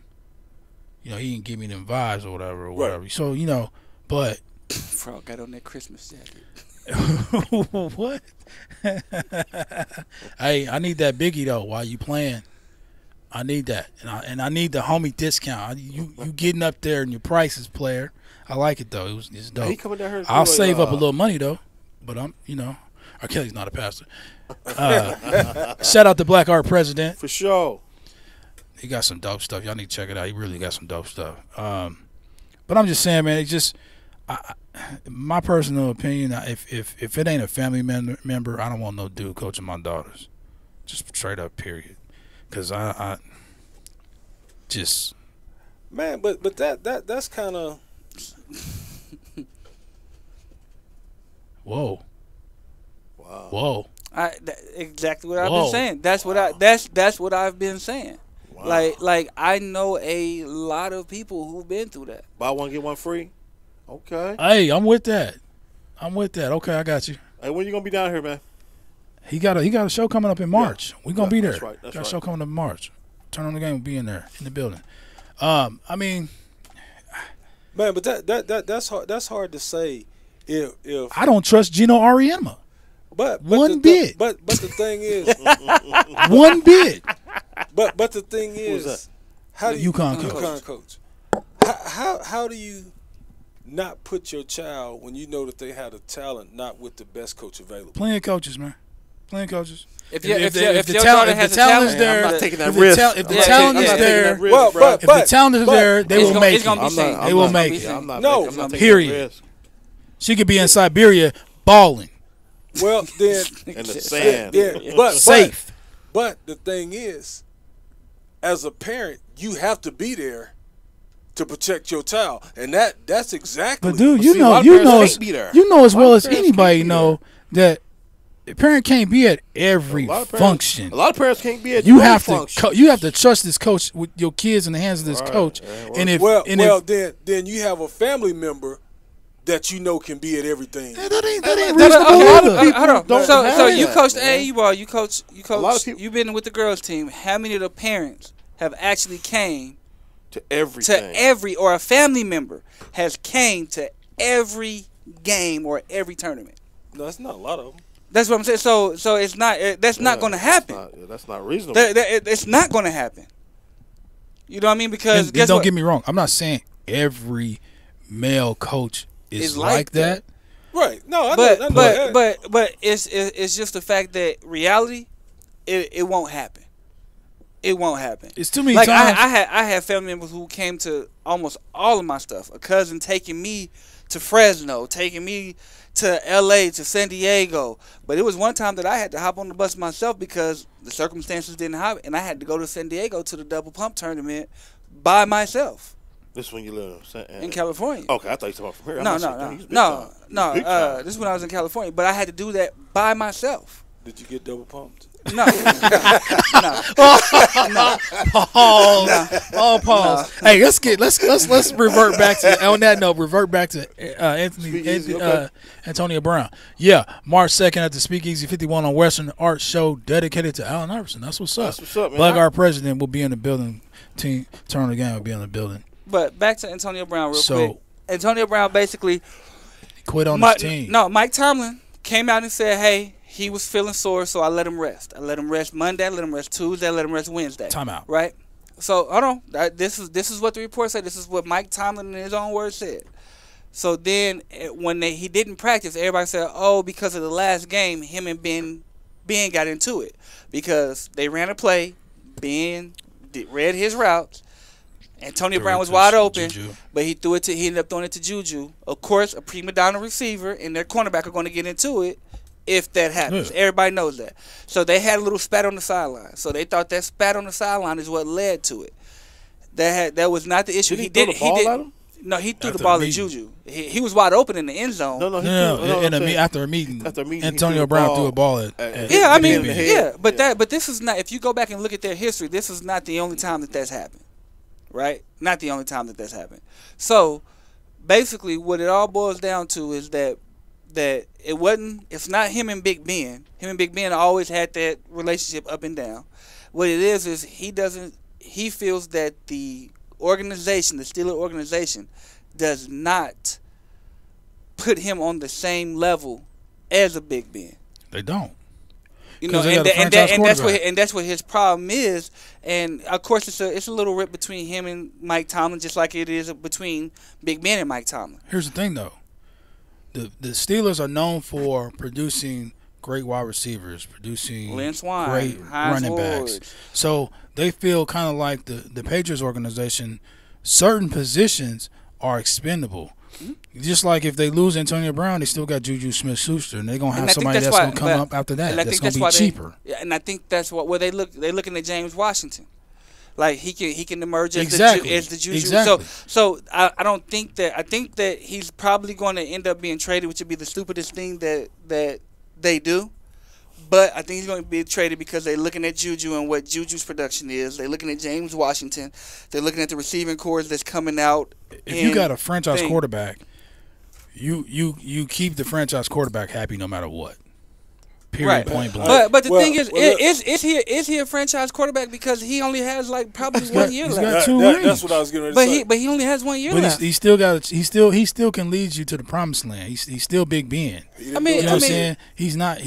he didn't give me them vibes or whatever. Right. So but Frog got on that Christmas jacket. What? Hey, I need that Biggie though. While you playing, I need that, and I need the homie discount. You getting up there in your prices, player. I like it though. It's dope. He coming down here. I'll save up a little money though, but R. Kelly's not a pastor. Shout out to Black Art President for sure. He got some dope stuff. Y'all need to check it out. He really got some dope stuff. But I'm just saying, man. It's just my personal opinion. If it ain't a family member, I don't want no dude coaching my daughters. Just straight up, period. Because I just Man, but that's kind of. Whoa. Wow. Whoa. Exactly what I've been saying. That's what I've been saying. Wow. Like I know a lot of people who've been through that. Buy one get one free. Okay. Hey, I'm with that. Okay, I got you. Hey, when you gonna be down here, man? He got a show coming up in March. We gonna be there. That's right. Got a show coming up in March. Turn on the Game will be in there in the building. I mean, man, but that's hard to say. If I don't trust Gino Auriemma. But one bit. But the thing is, one bit. But the thing is, how do you UConn coach? How do you not put your child when you know that they have the talent, not with the best coach available? Playing coaches, man. Playing coaches. If the talent is there, I'm not taking that risk. If the talent is there, if the talent is there, they will make it. They will make it. I'm not Period. She could be in Siberia balling. Well, then in the sand. But safe. But the thing is, as a parent, you have to be there to protect your child, and that's exactly. But dude, you know as well as anybody know that the parent can't be at every function. A lot of parents can't be at you have function. You have to trust this coach with your kids in the hands of this coach. Yeah, then you have a family member that you know can be at everything. That ain't reasonable. So you coached AAU ball. You coach. You've been with the girls team. How many of the parents have actually came to everything? Or a family member has came to every game or every tournament? No, that's not a lot of them. That's what I'm saying. So it's not. That's not going to happen. That's not reasonable. It's not going to happen. You know what I mean? Because don't get me wrong. I'm not saying every male coach is like that. Right. No, I but know but it's just the fact that reality, it won't happen. It won't happen. It's too many times. I had family members who came to almost all of my stuff. A cousin taking me to Fresno, taking me to LA, to San Diego. But it was one time that I had to hop on the bus myself because the circumstances didn't have it, and I had to go to San Diego to the double pump tournament by myself. This is when you live in California. Okay, I thought you were talking from here. No. This is when I was in California, but I had to do that by myself. Did you get double pumped? No. Pause. Hey, let's revert back to on that note. Revert back to Antonio Brown. Yeah, March 2nd at the Speakeasy 51 on Western Art Show dedicated to Allen Iverson. That's what's up. That's what's up, man. Black Art President will be in the building. Team Turn on the Game will be in the building. But back to Antonio Brown real quick. Antonio Brown basically quit on his team. No, Mike Tomlin came out and said, hey, he was feeling sore, so I let him rest. I let him rest Monday, I let him rest Tuesday, I let him rest Wednesday. Timeout. Right? So, hold on. This is what the report said. This is what Mike Tomlin in his own words said. So then when he didn't practice, everybody said, oh, because of the last game, him and Ben got into it. Because they ran a play, Ben read his routes. Antonio Brown was wide open, but he ended up throwing it to Juju. Of course, a prima donna receiver and their cornerback are going to get into it if that happens. Yeah. Everybody knows that. So they had a little spat on the sideline. So they thought that spat on the sideline is what led to it. That was not the issue. He throw the ball at him? No, he threw the ball at Juju. He was wide open in the end zone. After a meeting, Antonio Brown threw a ball at but this is not. If you go back and look at their history, this is not the only time that that's happened. Right? Not the only time that that's happened. So, basically, what it all boils down to is that it's not him and Big Ben. Him and Big Ben always had that relationship up and down. What it is he feels that the organization, the Steelers organization, does not put him on the same level as a Big Ben. They don't. You know, and that's what his problem is. And of course, it's a little rip between him and Mike Tomlin, just like it is between Big Ben and Mike Tomlin. Here's the thing, though: the Steelers are known for producing great wide receivers, producing great running backs. So they feel kind of like the Patriots organization. Certain positions are expendable. Mm-hmm. Just like if they lose Antonio Brown, they still got Juju Smith-Schuster, and they're gonna have somebody that's gonna come up after that. That's gonna be cheaper. And I think that's what they're looking at James Washington, Like he can emerge as the Juju. Exactly. So I don't think that. I think that he's probably going to end up being traded, which would be the stupidest thing that they do. But I think he's going to be traded because they're looking at Juju and what Juju's production is. They're looking at James Washington. They're looking at the receiving corps that's coming out. If you got a franchise quarterback, you keep the franchise quarterback happy no matter what. Period. Right. Point blank. But the thing is he a franchise quarterback because he only has like probably 1 year left? Got 2 rings. That's what I was going to say. But he only has 1 year left. He still can lead you to the promised land. He's still Big Ben. I mean, you know what I'm saying? He's not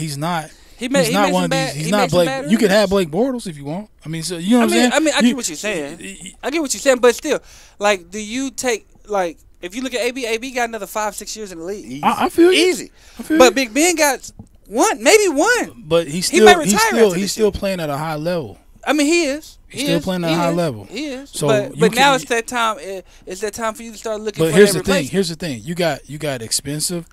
one of these. He's not Blake. You could have Blake Bortles if you want. I mean, so you know what I'm saying? I mean, I get what you're saying. But still, like, do you take like if you look at AB got another 5-6 years in the league. I feel you. Easy. But Big Ben got maybe one. But he's still playing at a high level. I mean, he is. He's still playing at a high level. He is. So but now it's that time. It's that time for you to start looking. But for here's that the thing. Here's the thing. You got expensive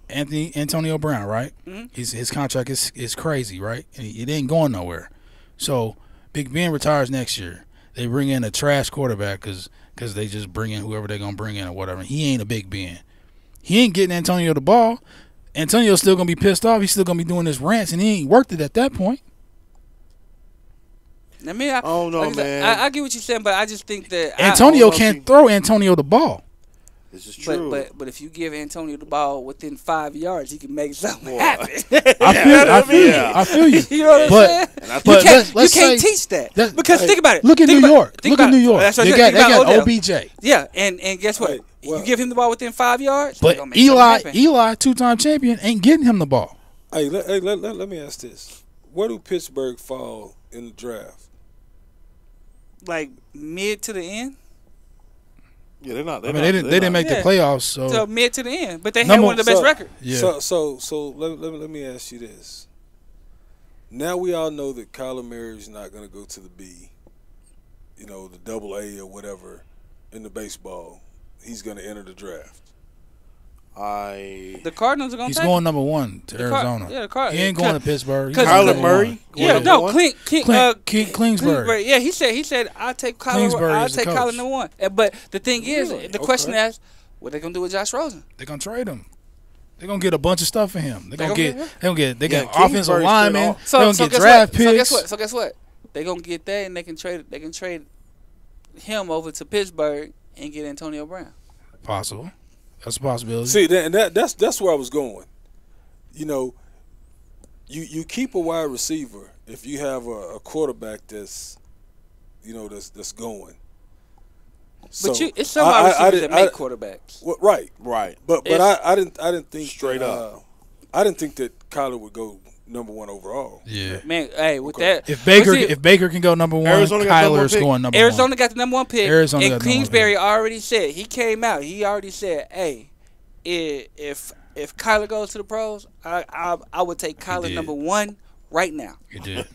Antonio Brown, right? Mm-hmm. His contract is crazy, right? And it ain't going nowhere. So Big Ben retires next year. They bring in a trash quarterback because they just bring in whoever they're gonna bring in or whatever. He ain't a Big Ben. He ain't getting Antonio the ball. Antonio's still going to be pissed off. He's still going to be doing his rants, and he ain't worked it at that point. I mean, I get what you're saying, but I just think that Antonio can't throw Antonio the ball. This is true. But if you give Antonio the ball within 5 yards, he can make something happen. I feel you. You know what I'm saying? You can't teach that. Because think about it. Look at New York. They got OBJ. Yeah, and guess what? You give him the ball within 5 yards. But Eli, two-time champion, ain't getting him the ball. Hey, let me ask this: where do Pittsburgh fall in the draft? Like mid to the end. Yeah, they're not. They didn't make the playoffs, so mid to the end. But they had one of the best records. Yeah. So let me ask you this. Now we all know that Kyler Murray's not going to go to the B, the AA or whatever in the baseball. He's going to enter the draft. The Cardinals are going to take him. He's going number 1 to Arizona. The Cardinals. He ain't going to Pittsburgh. Kyler Murray? Kingsbury. Yeah, he said I'll take Kyler number 1. But the thing is, the question is, what they going to do with Josh Rosen? They're going to trade him. They're going to get a bunch of stuff for him. They got offensive linemen. They're going to get draft picks. So guess what? They're going to get that, and they can trade him over to Pittsburgh and get Antonio Brown. Possible. That's a possibility. See, that's where I was going. You keep a wide receiver if you have a quarterback that's that's going. But it's some wide receivers that make quarterbacks. Well, right. But I didn't think straight up. I didn't think that Kyler would go number 1 overall. Yeah, man. Hey, with that, if Baker can go number 1, Kyler's going number 1. Arizona got the number 1 pick. And Kingsbury already said he came out. He already said, "Hey, if Kyler goes to the pros, I would take Kyler number 1 right now." He did.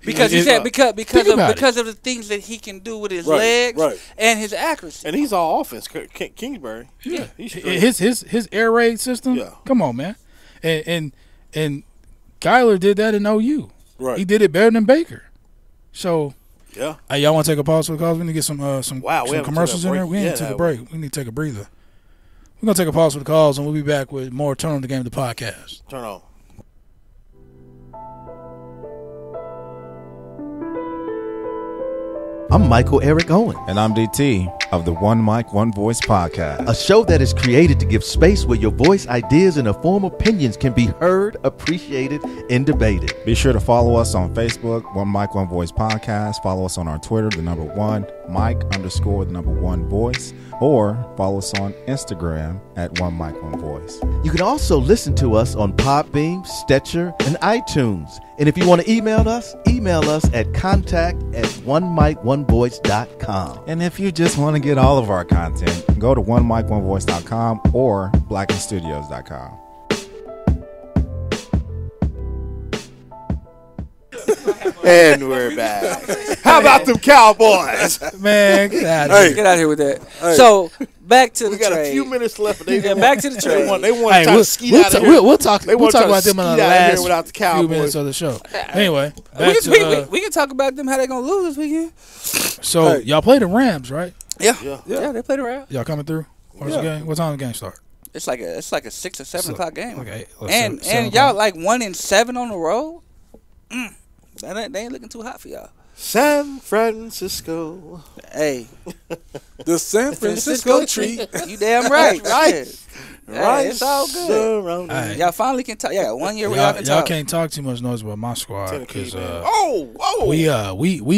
Because he said because of the things that he can do with his legs and his accuracy. And he's all offense. Kingsbury. Yeah. His air raid system. Yeah. Come on, man. And Kyler did that in OU. Right. He did it better than Baker. So, yeah. Hey, y'all want to take a pause for the calls? We need to get some commercials in there. We need to take a break. We need to take a breather. We're going to take a pause for the calls, and we'll be back with more Turn on the Game, the podcast. Turn on. I'm Michael Eric Owen. And I'm DT of the One Mic, One Voice podcast. A show that is created to give space where your voice, ideas, and informed opinions can be heard, appreciated, and debated. Be sure to follow us on Facebook, One Mic, One Voice podcast. Follow us on our Twitter, the number 1, Mike_the number 1 voice. Or follow us on Instagram at One Mic, One Voice. You can also listen to us on Podbean, Stitcher, and iTunes. And if you want to email us at contact@onemikonevoice.com. And if you just want to get all of our content, go to onemikonevoice.com or blackenstudios.com. And we're back. How about them Cowboys? Man, get out of here. Get out of here with that. Hey. So back to the trade. We got a few minutes left. Back to the trade. They want to skeet out of here. We'll talk about them in the last few minutes of the show. Anyway, we can talk about them how they gonna lose this weekend. So y'all play the Rams, right? Yeah, they play the Rams. Y'all coming through? What's the game? What time the game start? It's like a 6 or 7 o'clock game. Okay, and y'all like 1-7 on the road. They ain't looking too hot for y'all. San Francisco. Hey, the San Francisco treat. You damn right. Right. Hey, it's all good. Right. Y'all finally can talk. Yeah, 1 year where y'all can talk. Y'all can't talk too much noise about my squad because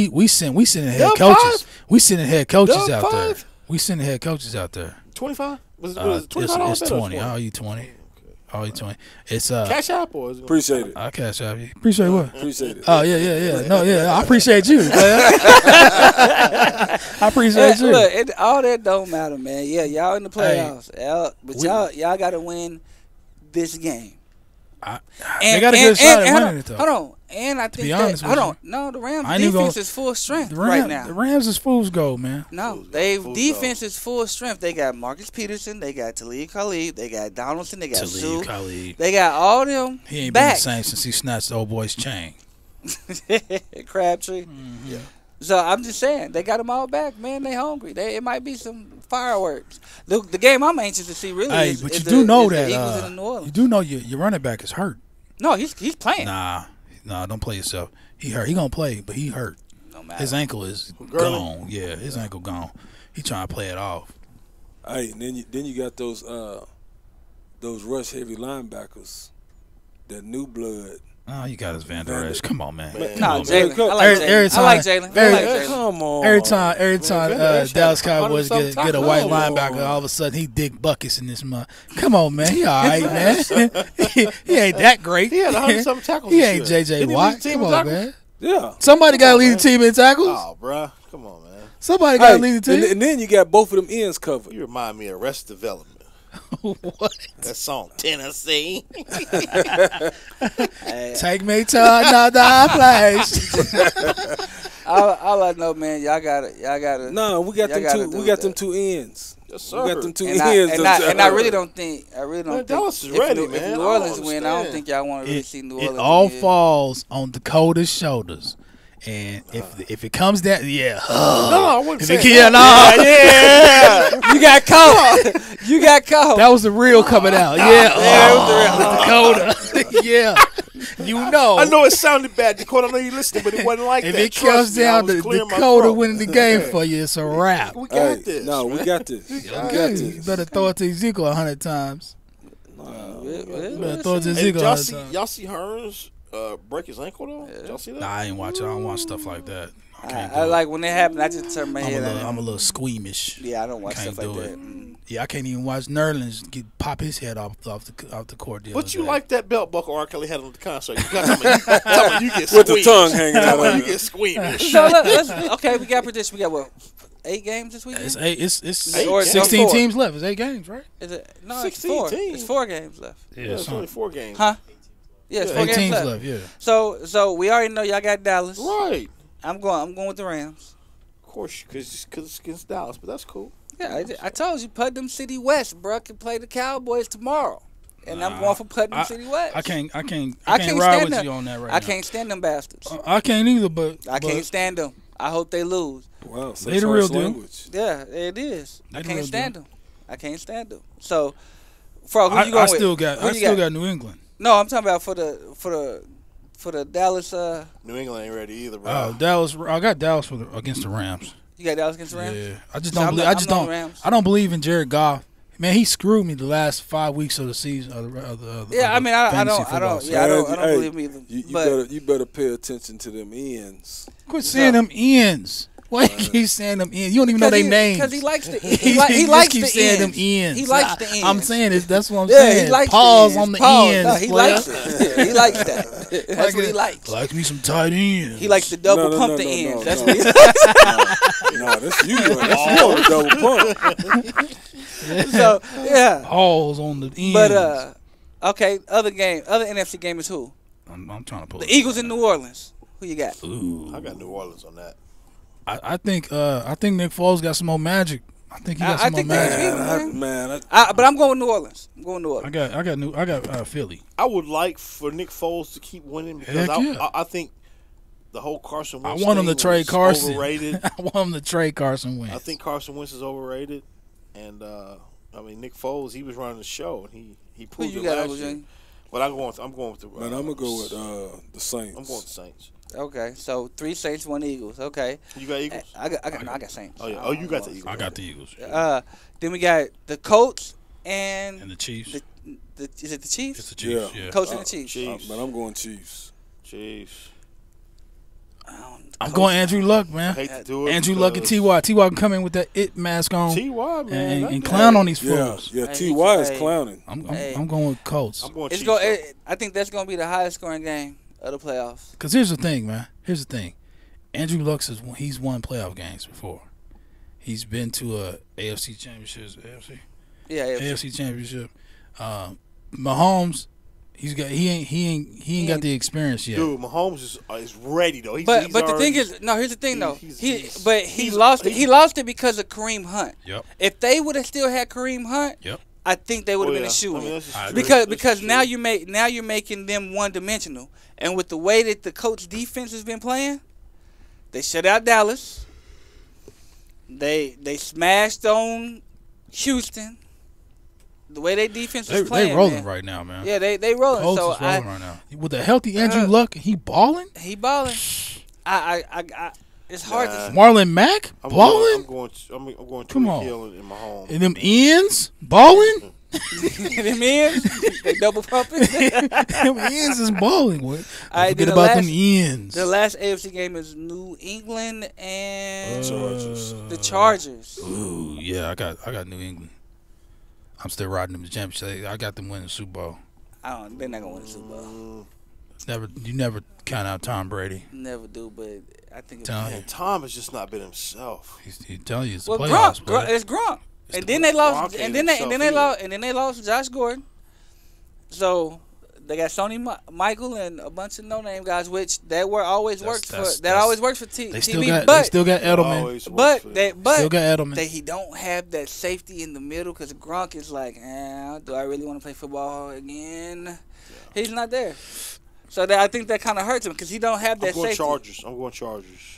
we sending head coaches. We sending head coaches out there. We sending head coaches out there. 25? Was it 25? It's 20. I'll eat 20. I'll eat 20. It's Cash App or is it? Appreciate it. I'll cash out you. Appreciate what? Appreciate it. Oh yeah. No, yeah. I appreciate you. I appreciate you. Look, all that don't matter, man. Yeah, y'all in the playoffs. Y'all got to win this game. They got a good shot at winning it though. Hold on. And I think the Rams defense is full strength right now. The Rams is fool's gold, man. No, defense is full strength. They got Marcus Peterson, they got Talib Khalid, they got Donaldson, they got Sue. They got all them. He ain't back. been the same since he snatched the old boy's chain. Crabtree. Yeah. So I'm just saying, they got them all back, man. They hungry. It might be some fireworks. The game I'm anxious to see really is but you the do know Eagles that in New Orleans. you do know your running back is hurt. No, he's playing. Nah, don't play yourself. He hurt. He gonna play, but he hurt. No matter. His ankle is gone. Yeah, his ankle gone. He trying to play it off. Hey, and then you got those rush heavy linebackers, that new blood. Oh, you got his Van Der Esch. Come on, man. No, Jalen. I like Jalen. Come on. Every time Dallas Cowboys get a white linebacker, all of a sudden he dig buckets in this month. Come on, man. He all right, man. he ain't that great. He had 100-something tackles. He ain't J.J. Watt. Come on, man. Yeah. Somebody got to lead the team in tackles. Oh, bro. Come on, man. Somebody got to lead the team. And then you got both of them ends covered. You remind me of Arrested Development. What? That song, Tennessee. Take me to another place. All I know, man, y'all got it. No, we got them two ends. Yes, sir. We got them two ends. And I really don't think. Dallas is ready, man. If New Orleans win, I don't think y'all want to really see New Orleans. It all falls on Dakota's shoulders. And if it comes down, yeah. No, I wouldn't say yeah. You got caught. You got caught. That was the real coming out. Yeah. That was the real Dakota. Yeah. You know. I know it sounded bad, Dakota. I know you listening, but it wasn't like if that. If it comes down to Dakota winning the game for you, it's a wrap. We got this. No, we got this. You better throw it to Ezekiel 100 times. Better throw it to Ezekiel 100 times. Y'all see Hearns break his ankle though? Did y'all see that? Nah, I ain't watch it. I don't watch stuff like that. I like when it happened. I just turn my head. I'm a little squeamish. Yeah, I don't watch stuff like that. Yeah, I can't even watch Nerlens pop his head off the court. But you like that belt buckle R. Kelly had on the concert. You got you get with the tongue hanging out. You get squeamish. So okay, we got prediction. We got what? 8 games this weekend? It's 16 teams left. It's 8 games, right? Is it? No, it's 4. It's 4 games left. Yeah, it's only 4 games. Huh? Yeah, it's 4 games teams left. Yeah. So we already know y'all got Dallas. Right. I'm going with the Rams. Of course, because it's against Dallas, but that's cool. Yeah, I told you Putnam City West, bro, can play the Cowboys tomorrow, and I'm going for Putnam City West. I can't ride with you on that right now. I can't stand them bastards. I can't either, but I can't stand them. I hope they lose. Wow, they the real deal. Yeah, it is. I can't stand them. I can't stand them. So, Frogg, who you going with? I still got New England. No, I'm talking about for the Dallas. New England ain't ready either, bro. Dallas. I got Dallas against the Rams. You got Dallas against the Rams? Yeah, I just don't believe. I don't believe in Jared Goff. Man, he screwed me the last 5 weeks of the season. I don't believe him either. You better pay attention to them ends. Quit saying them ends. Why you keep saying them ends? You don't even know their names. Because he likes the he likes keep the saying ends. them ends. He likes the ends. I'm saying it. That's what I'm saying. He likes pause on the ends. No, he likes it. He likes that. That's what he likes. Like me some tight ends. He likes to double pump the ends. That's what he likes. No, that's you. That's you on the double pump. So yeah, balls on the ends. But okay, other NFC game is who? I'm trying to pull the Eagles in New Orleans. Who you got? Ooh. I got New Orleans on that. I think Nick Foles got some more magic. I think he got some more magic. But I'm going with New Orleans. I'm going New Orleans. I got Philly. I would like for Nick Foles to keep winning because I think the whole Carson Wentz I want him to trade Carson. Overrated. I want him to trade Carson Wentz. I think Carson Wentz is overrated, and Nick Foles, he was running the show and he proved it last year. But I'm going with the. Man, I'm gonna go with the Saints. I'm going with the Saints. Okay, so 3 Saints, 1 Eagles. Okay, you got Eagles. I got Saints. Oh yeah. Oh, you got the Eagles. I got the Eagles. Then we got the Colts and the Chiefs. Is it the Chiefs? It's the Chiefs. Yeah. Colts and the Chiefs. Chiefs. But I'm going Chiefs. Chiefs. I'm going Andrew Luck, man. I hate to do it. Andrew Luck and T.Y. T.Y. can come in with that it mask on. T.Y. man, and clown on these fools. Yeah, T.Y. is clowning. I'm going with Colts. I'm going Chiefs. I think that's going to be the highest scoring game of the playoffs. Because here's the thing, man. Here's the thing. Andrew Luck he's won playoff games before. He's been to a AFC championship. AFC championship. Mahomes. He ain't got the experience yet. Dude, Mahomes is ready though. But the thing is, here's the thing though. He lost it. He lost it because of Kareem Hunt. Yep. If they would have still had Kareem Hunt, I think they would have been a shoe in. Because now you're making them one dimensional. And with the way that the Colts defense has been playing, they shut out Dallas. They smashed on Houston. The way they defense is playing, they rolling right now, man. Yeah, they rolling. Colts so is rolling right now. With the healthy Andrew Luck, he balling. He balling. It's hard to. Marlon Mack balling. I'm going Come Tyreek on. Hill in my home. And them ends balling. Them ends, they double pumping. Them ends is balling. Forget about them ends. The last AFC game is New England and the Chargers. Ooh, yeah, I got New England. I'm still riding them to the championship. I got them winning the Super Bowl. They're not gonna win the Super Bowl. You never count out Tom Brady. Never do, but I think Tom has just not been himself. He's telling you it's the playoffs. It's Gronk. And then they lost. And then they lost Josh Gordon. So they got Sony Michael and a bunch of no-name guys, which always worked for TV. They still got Edelman. Still got Edelman. He don't have that safety in the middle because Gronk is like, do I really want to play football again? Yeah. He's not there. So I think that kind of hurts him because he don't have that safety. I'm going Chargers.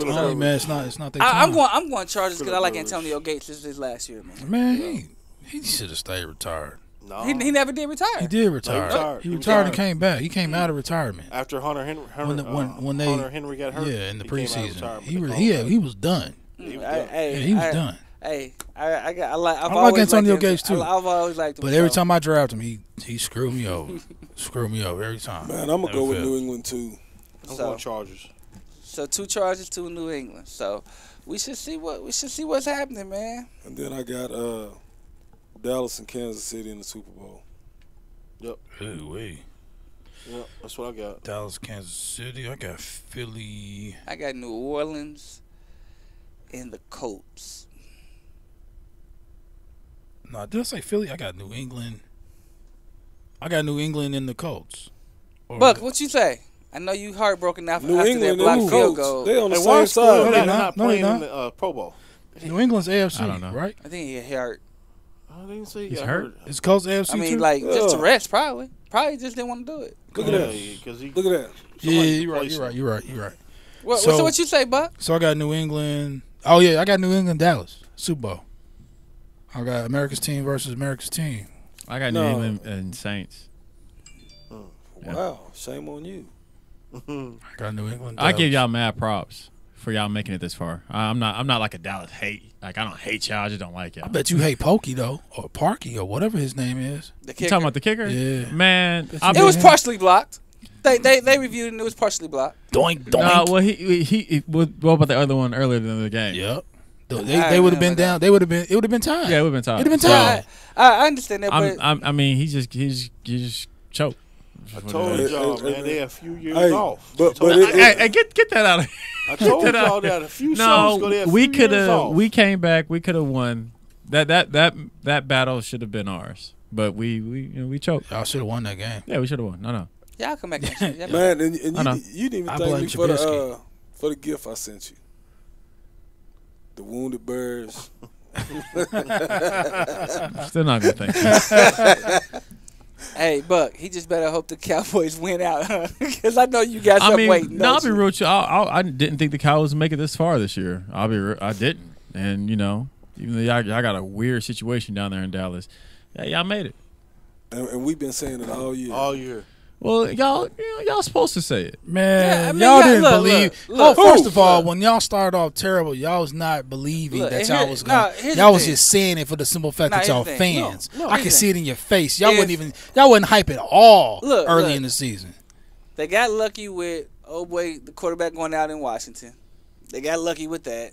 Man, it's not that I'm going Chargers because I like Antonio Gates. This is his last year, man. Man, he should have stayed retired. No, he never did retire. He did retire. He retired and came back. He came out of retirement after Hunter Henry got hurt. Yeah, in the preseason, he was done. He was done. Hey, I like Antonio Gates too. I've always liked him. But every time I draft him, he screwed me over. Screwed me over every time. Man, I'm gonna go with New England too. I'm going Chargers. So 2 Chargers, 2 New England. So we should see what's happening, man. And then I got Dallas and Kansas City in the Super Bowl. Yep. Ooh-wee. Yep, that's what I got. Dallas, Kansas City. I got Philly. I got New Orleans and the Colts. No, did I say Philly? I got New England. I got New England and the Colts. Buck, what you say? I know you heartbroken after that blocked field goal. They on the same side. They're not playing in the Pro Bowl. New England's AFC, I don't know. Right? I think he hurt. I didn't say he's hurt. It's Colts AFC. I mean, too? Just to rest, probably. Probably just didn't want to do it. Look at that. Look at that. Yeah, you're right. So what you say, Buck? So I got New England. Oh yeah, I got New England, Dallas Super Bowl. I got America's team versus America's team. I got New England and Saints. Wow, shame on you. I got New England. I give y'all mad props for y'all making it this far. I'm not like a Dallas hate. Like I don't hate y'all. I just don't like y'all. I bet you hate Pokey though, or Parky, or whatever his name is. You talking about the kicker? Yeah, man. It was partially blocked. They reviewed it and it was partially blocked. Doink. No, well he what about the other one earlier in the game? Yep. They would have been down. It would have been tied. Yeah, it would have been tied. It'd have been tied. I understand that, but I mean, he just choked. I told y'all, man, they had a few years off. But get that out of here. I told y'all that a few shows ago. They had we could have. We came back. We could have won. That battle should have been ours. But we choked. Y'all should have won that game. Yeah, we should have won. No. Y'all come back next year. Man, and you didn't even thank me for the gift I sent you. The wounded birds. Still not gonna thank you. Hey, Buck, he just better hope the Cowboys win out, because I know you got something waiting. No, I'll be real with you. I didn't think the Cowboys would make it this far this year. I didn't, and even though y'all got a weird situation down there in Dallas, y'all made it. And we've been saying it all year. All year. Well, y'all supposed to say it, man. Y'all didn't believe. First of all, when y'all started off terrible, y'all was not believing that y'all was going. Y'all was just saying it for the simple fact that y'all fans. I can see it in your face. Y'all wasn't hype at all early in the season. They got lucky with the quarterback going out in Washington. They got lucky with that.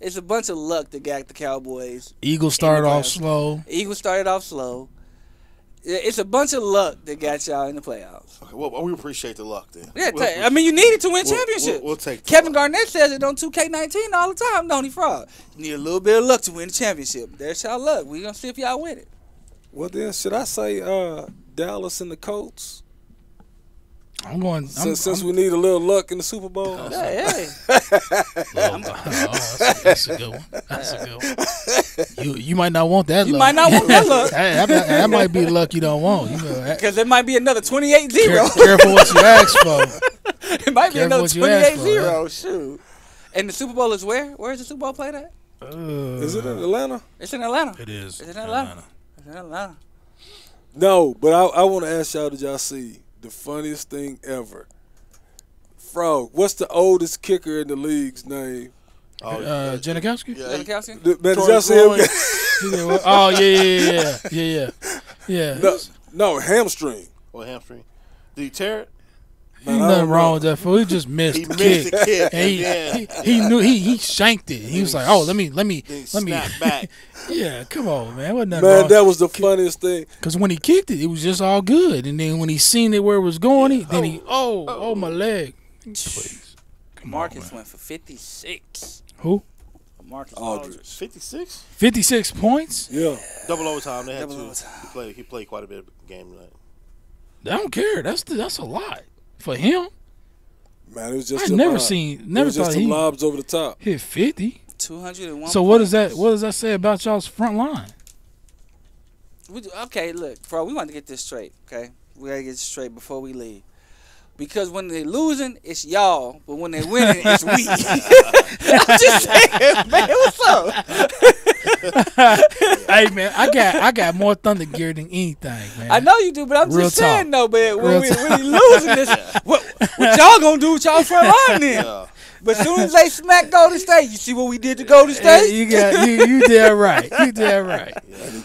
It's a bunch of luck that got the Cowboys. Eagles started off slow. It's a bunch of luck that got y'all in the playoffs. Okay, well, we appreciate the luck then. Yeah, you needed to win championships. We'll take Kevin Garnett says it on 2K19 all the time, don't he, Frog? You need a little bit of luck to win the championship. There's y'all luck. We're going to see if y'all win it. Well, then, should I say Dallas and the Colts? I'm going. Since we need a little luck in the Super Bowl. Hey. That's a good one. That's a good one. You might not want that luck. You might not want that luck. That might be luck you don't want. Because it might be another 28-0. Careful what you ask for. It might be another 28-0. Shoot. And the Super Bowl is where? Where is the Super Bowl played at? Is it in Atlanta? It's in Atlanta. It is. It's in Atlanta. It's in Atlanta. No, but I want to ask y'all, did y'all see the funniest thing ever? Frog, what's the oldest kicker in the league's name? Janikowski? Janikowski? Did y'all see him? Oh, yeah. No, hamstring. What hamstring? Did he tear it? Ain't nothing wrong with that fool. He just missed the kick. And he knew he shanked it. He was like, "Oh, let me snap back." Yeah, come on, man. Wasn't nothing wrong. That was the funniest thing. Because when he kicked it, it was just all good. And then when he seen it where it was going, my leg. Please. Marcus went for 56. Who? Marcus Aldridge. 56? 56 points? Yeah. Double overtime. They had He played quite a bit of game tonight. I don't care. That's a lot. For him, man, it was just. I never thought he lobs over the top. Hit 50. 201. So what does that say about y'all's front line? Okay, look, bro, we want to get this straight. Okay, we gotta get this straight before we leave. Because when they're losing, it's y'all, but when they're winning, it's we. I'm just saying, man. What's up? Hey, man, I got more thunder gear than anything, man. I know you do, but I'm just saying, though, man. When we losing this, what y'all gonna do with y'all front line then? Yeah. But as soon as they smack Golden State, you see what we did to Golden State? You did right. You did right.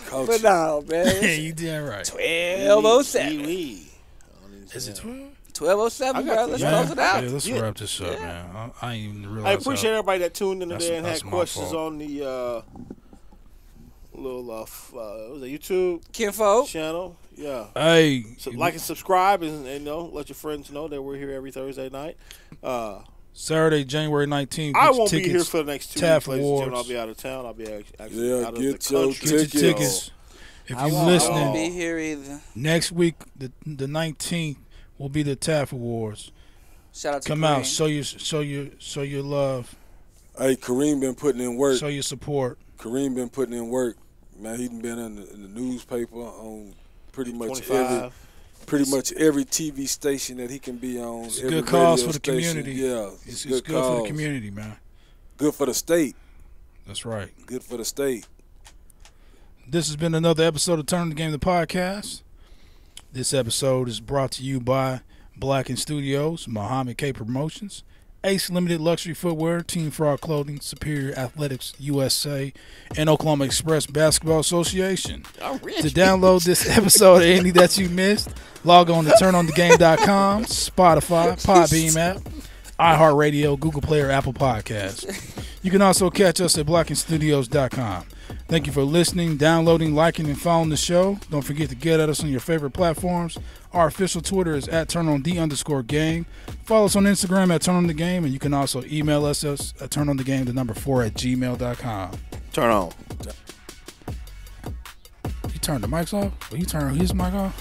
But no, man. You did right. 12:07. Is it 12? 12:07, bro. Let's close it out. Yeah, let's wrap this up, man. I ain't even realize. I appreciate everybody that tuned in today and had questions on the little what was it, YouTube Kinfolk channel. Yeah. Hey, so like and subscribe and let your friends know that we're here every Thursday night. Saturday, January 19th. I won't be here for the next 2 weeks. I'll be out of town. I'll be actually out of get the your country. Get your tickets. If you're listening, I won't be here either. Next week, the 19th, will be the TAF Awards. Shout out to Come Kareem. out, show your love. Hey, Kareem been putting in work. Show your support. Kareem been putting in work. Man, he's been in the newspaper on pretty much every TV station that he can be on. It's a good cause for the community. Yeah, it's good for the community, man. Good for the state. That's right. Good for the state. This has been another episode of Turn the Game, the podcast. This episode is brought to you by Black & Studios, Muhammad K Promotions, Ace Limited Luxury Footwear, Team Frog Clothing, Superior Athletics USA, and Oklahoma Express Basketball Association. To download this episode or any that you missed, log on to turnonthegame.com, Spotify, Podbeam app, iHeartRadio, Google Play, or Apple Podcasts. You can also catch us at blackandstudios.com. Thank you for listening, downloading, liking, and following the show. Don't forget to get at us on your favorite platforms. Our official Twitter is at @turnonthe_game. Follow us on Instagram at @turnonthe_game, and you can also email us at turnonthegame4@gmail.com. Turn on. You turn the mics off? Or you turn his mic off?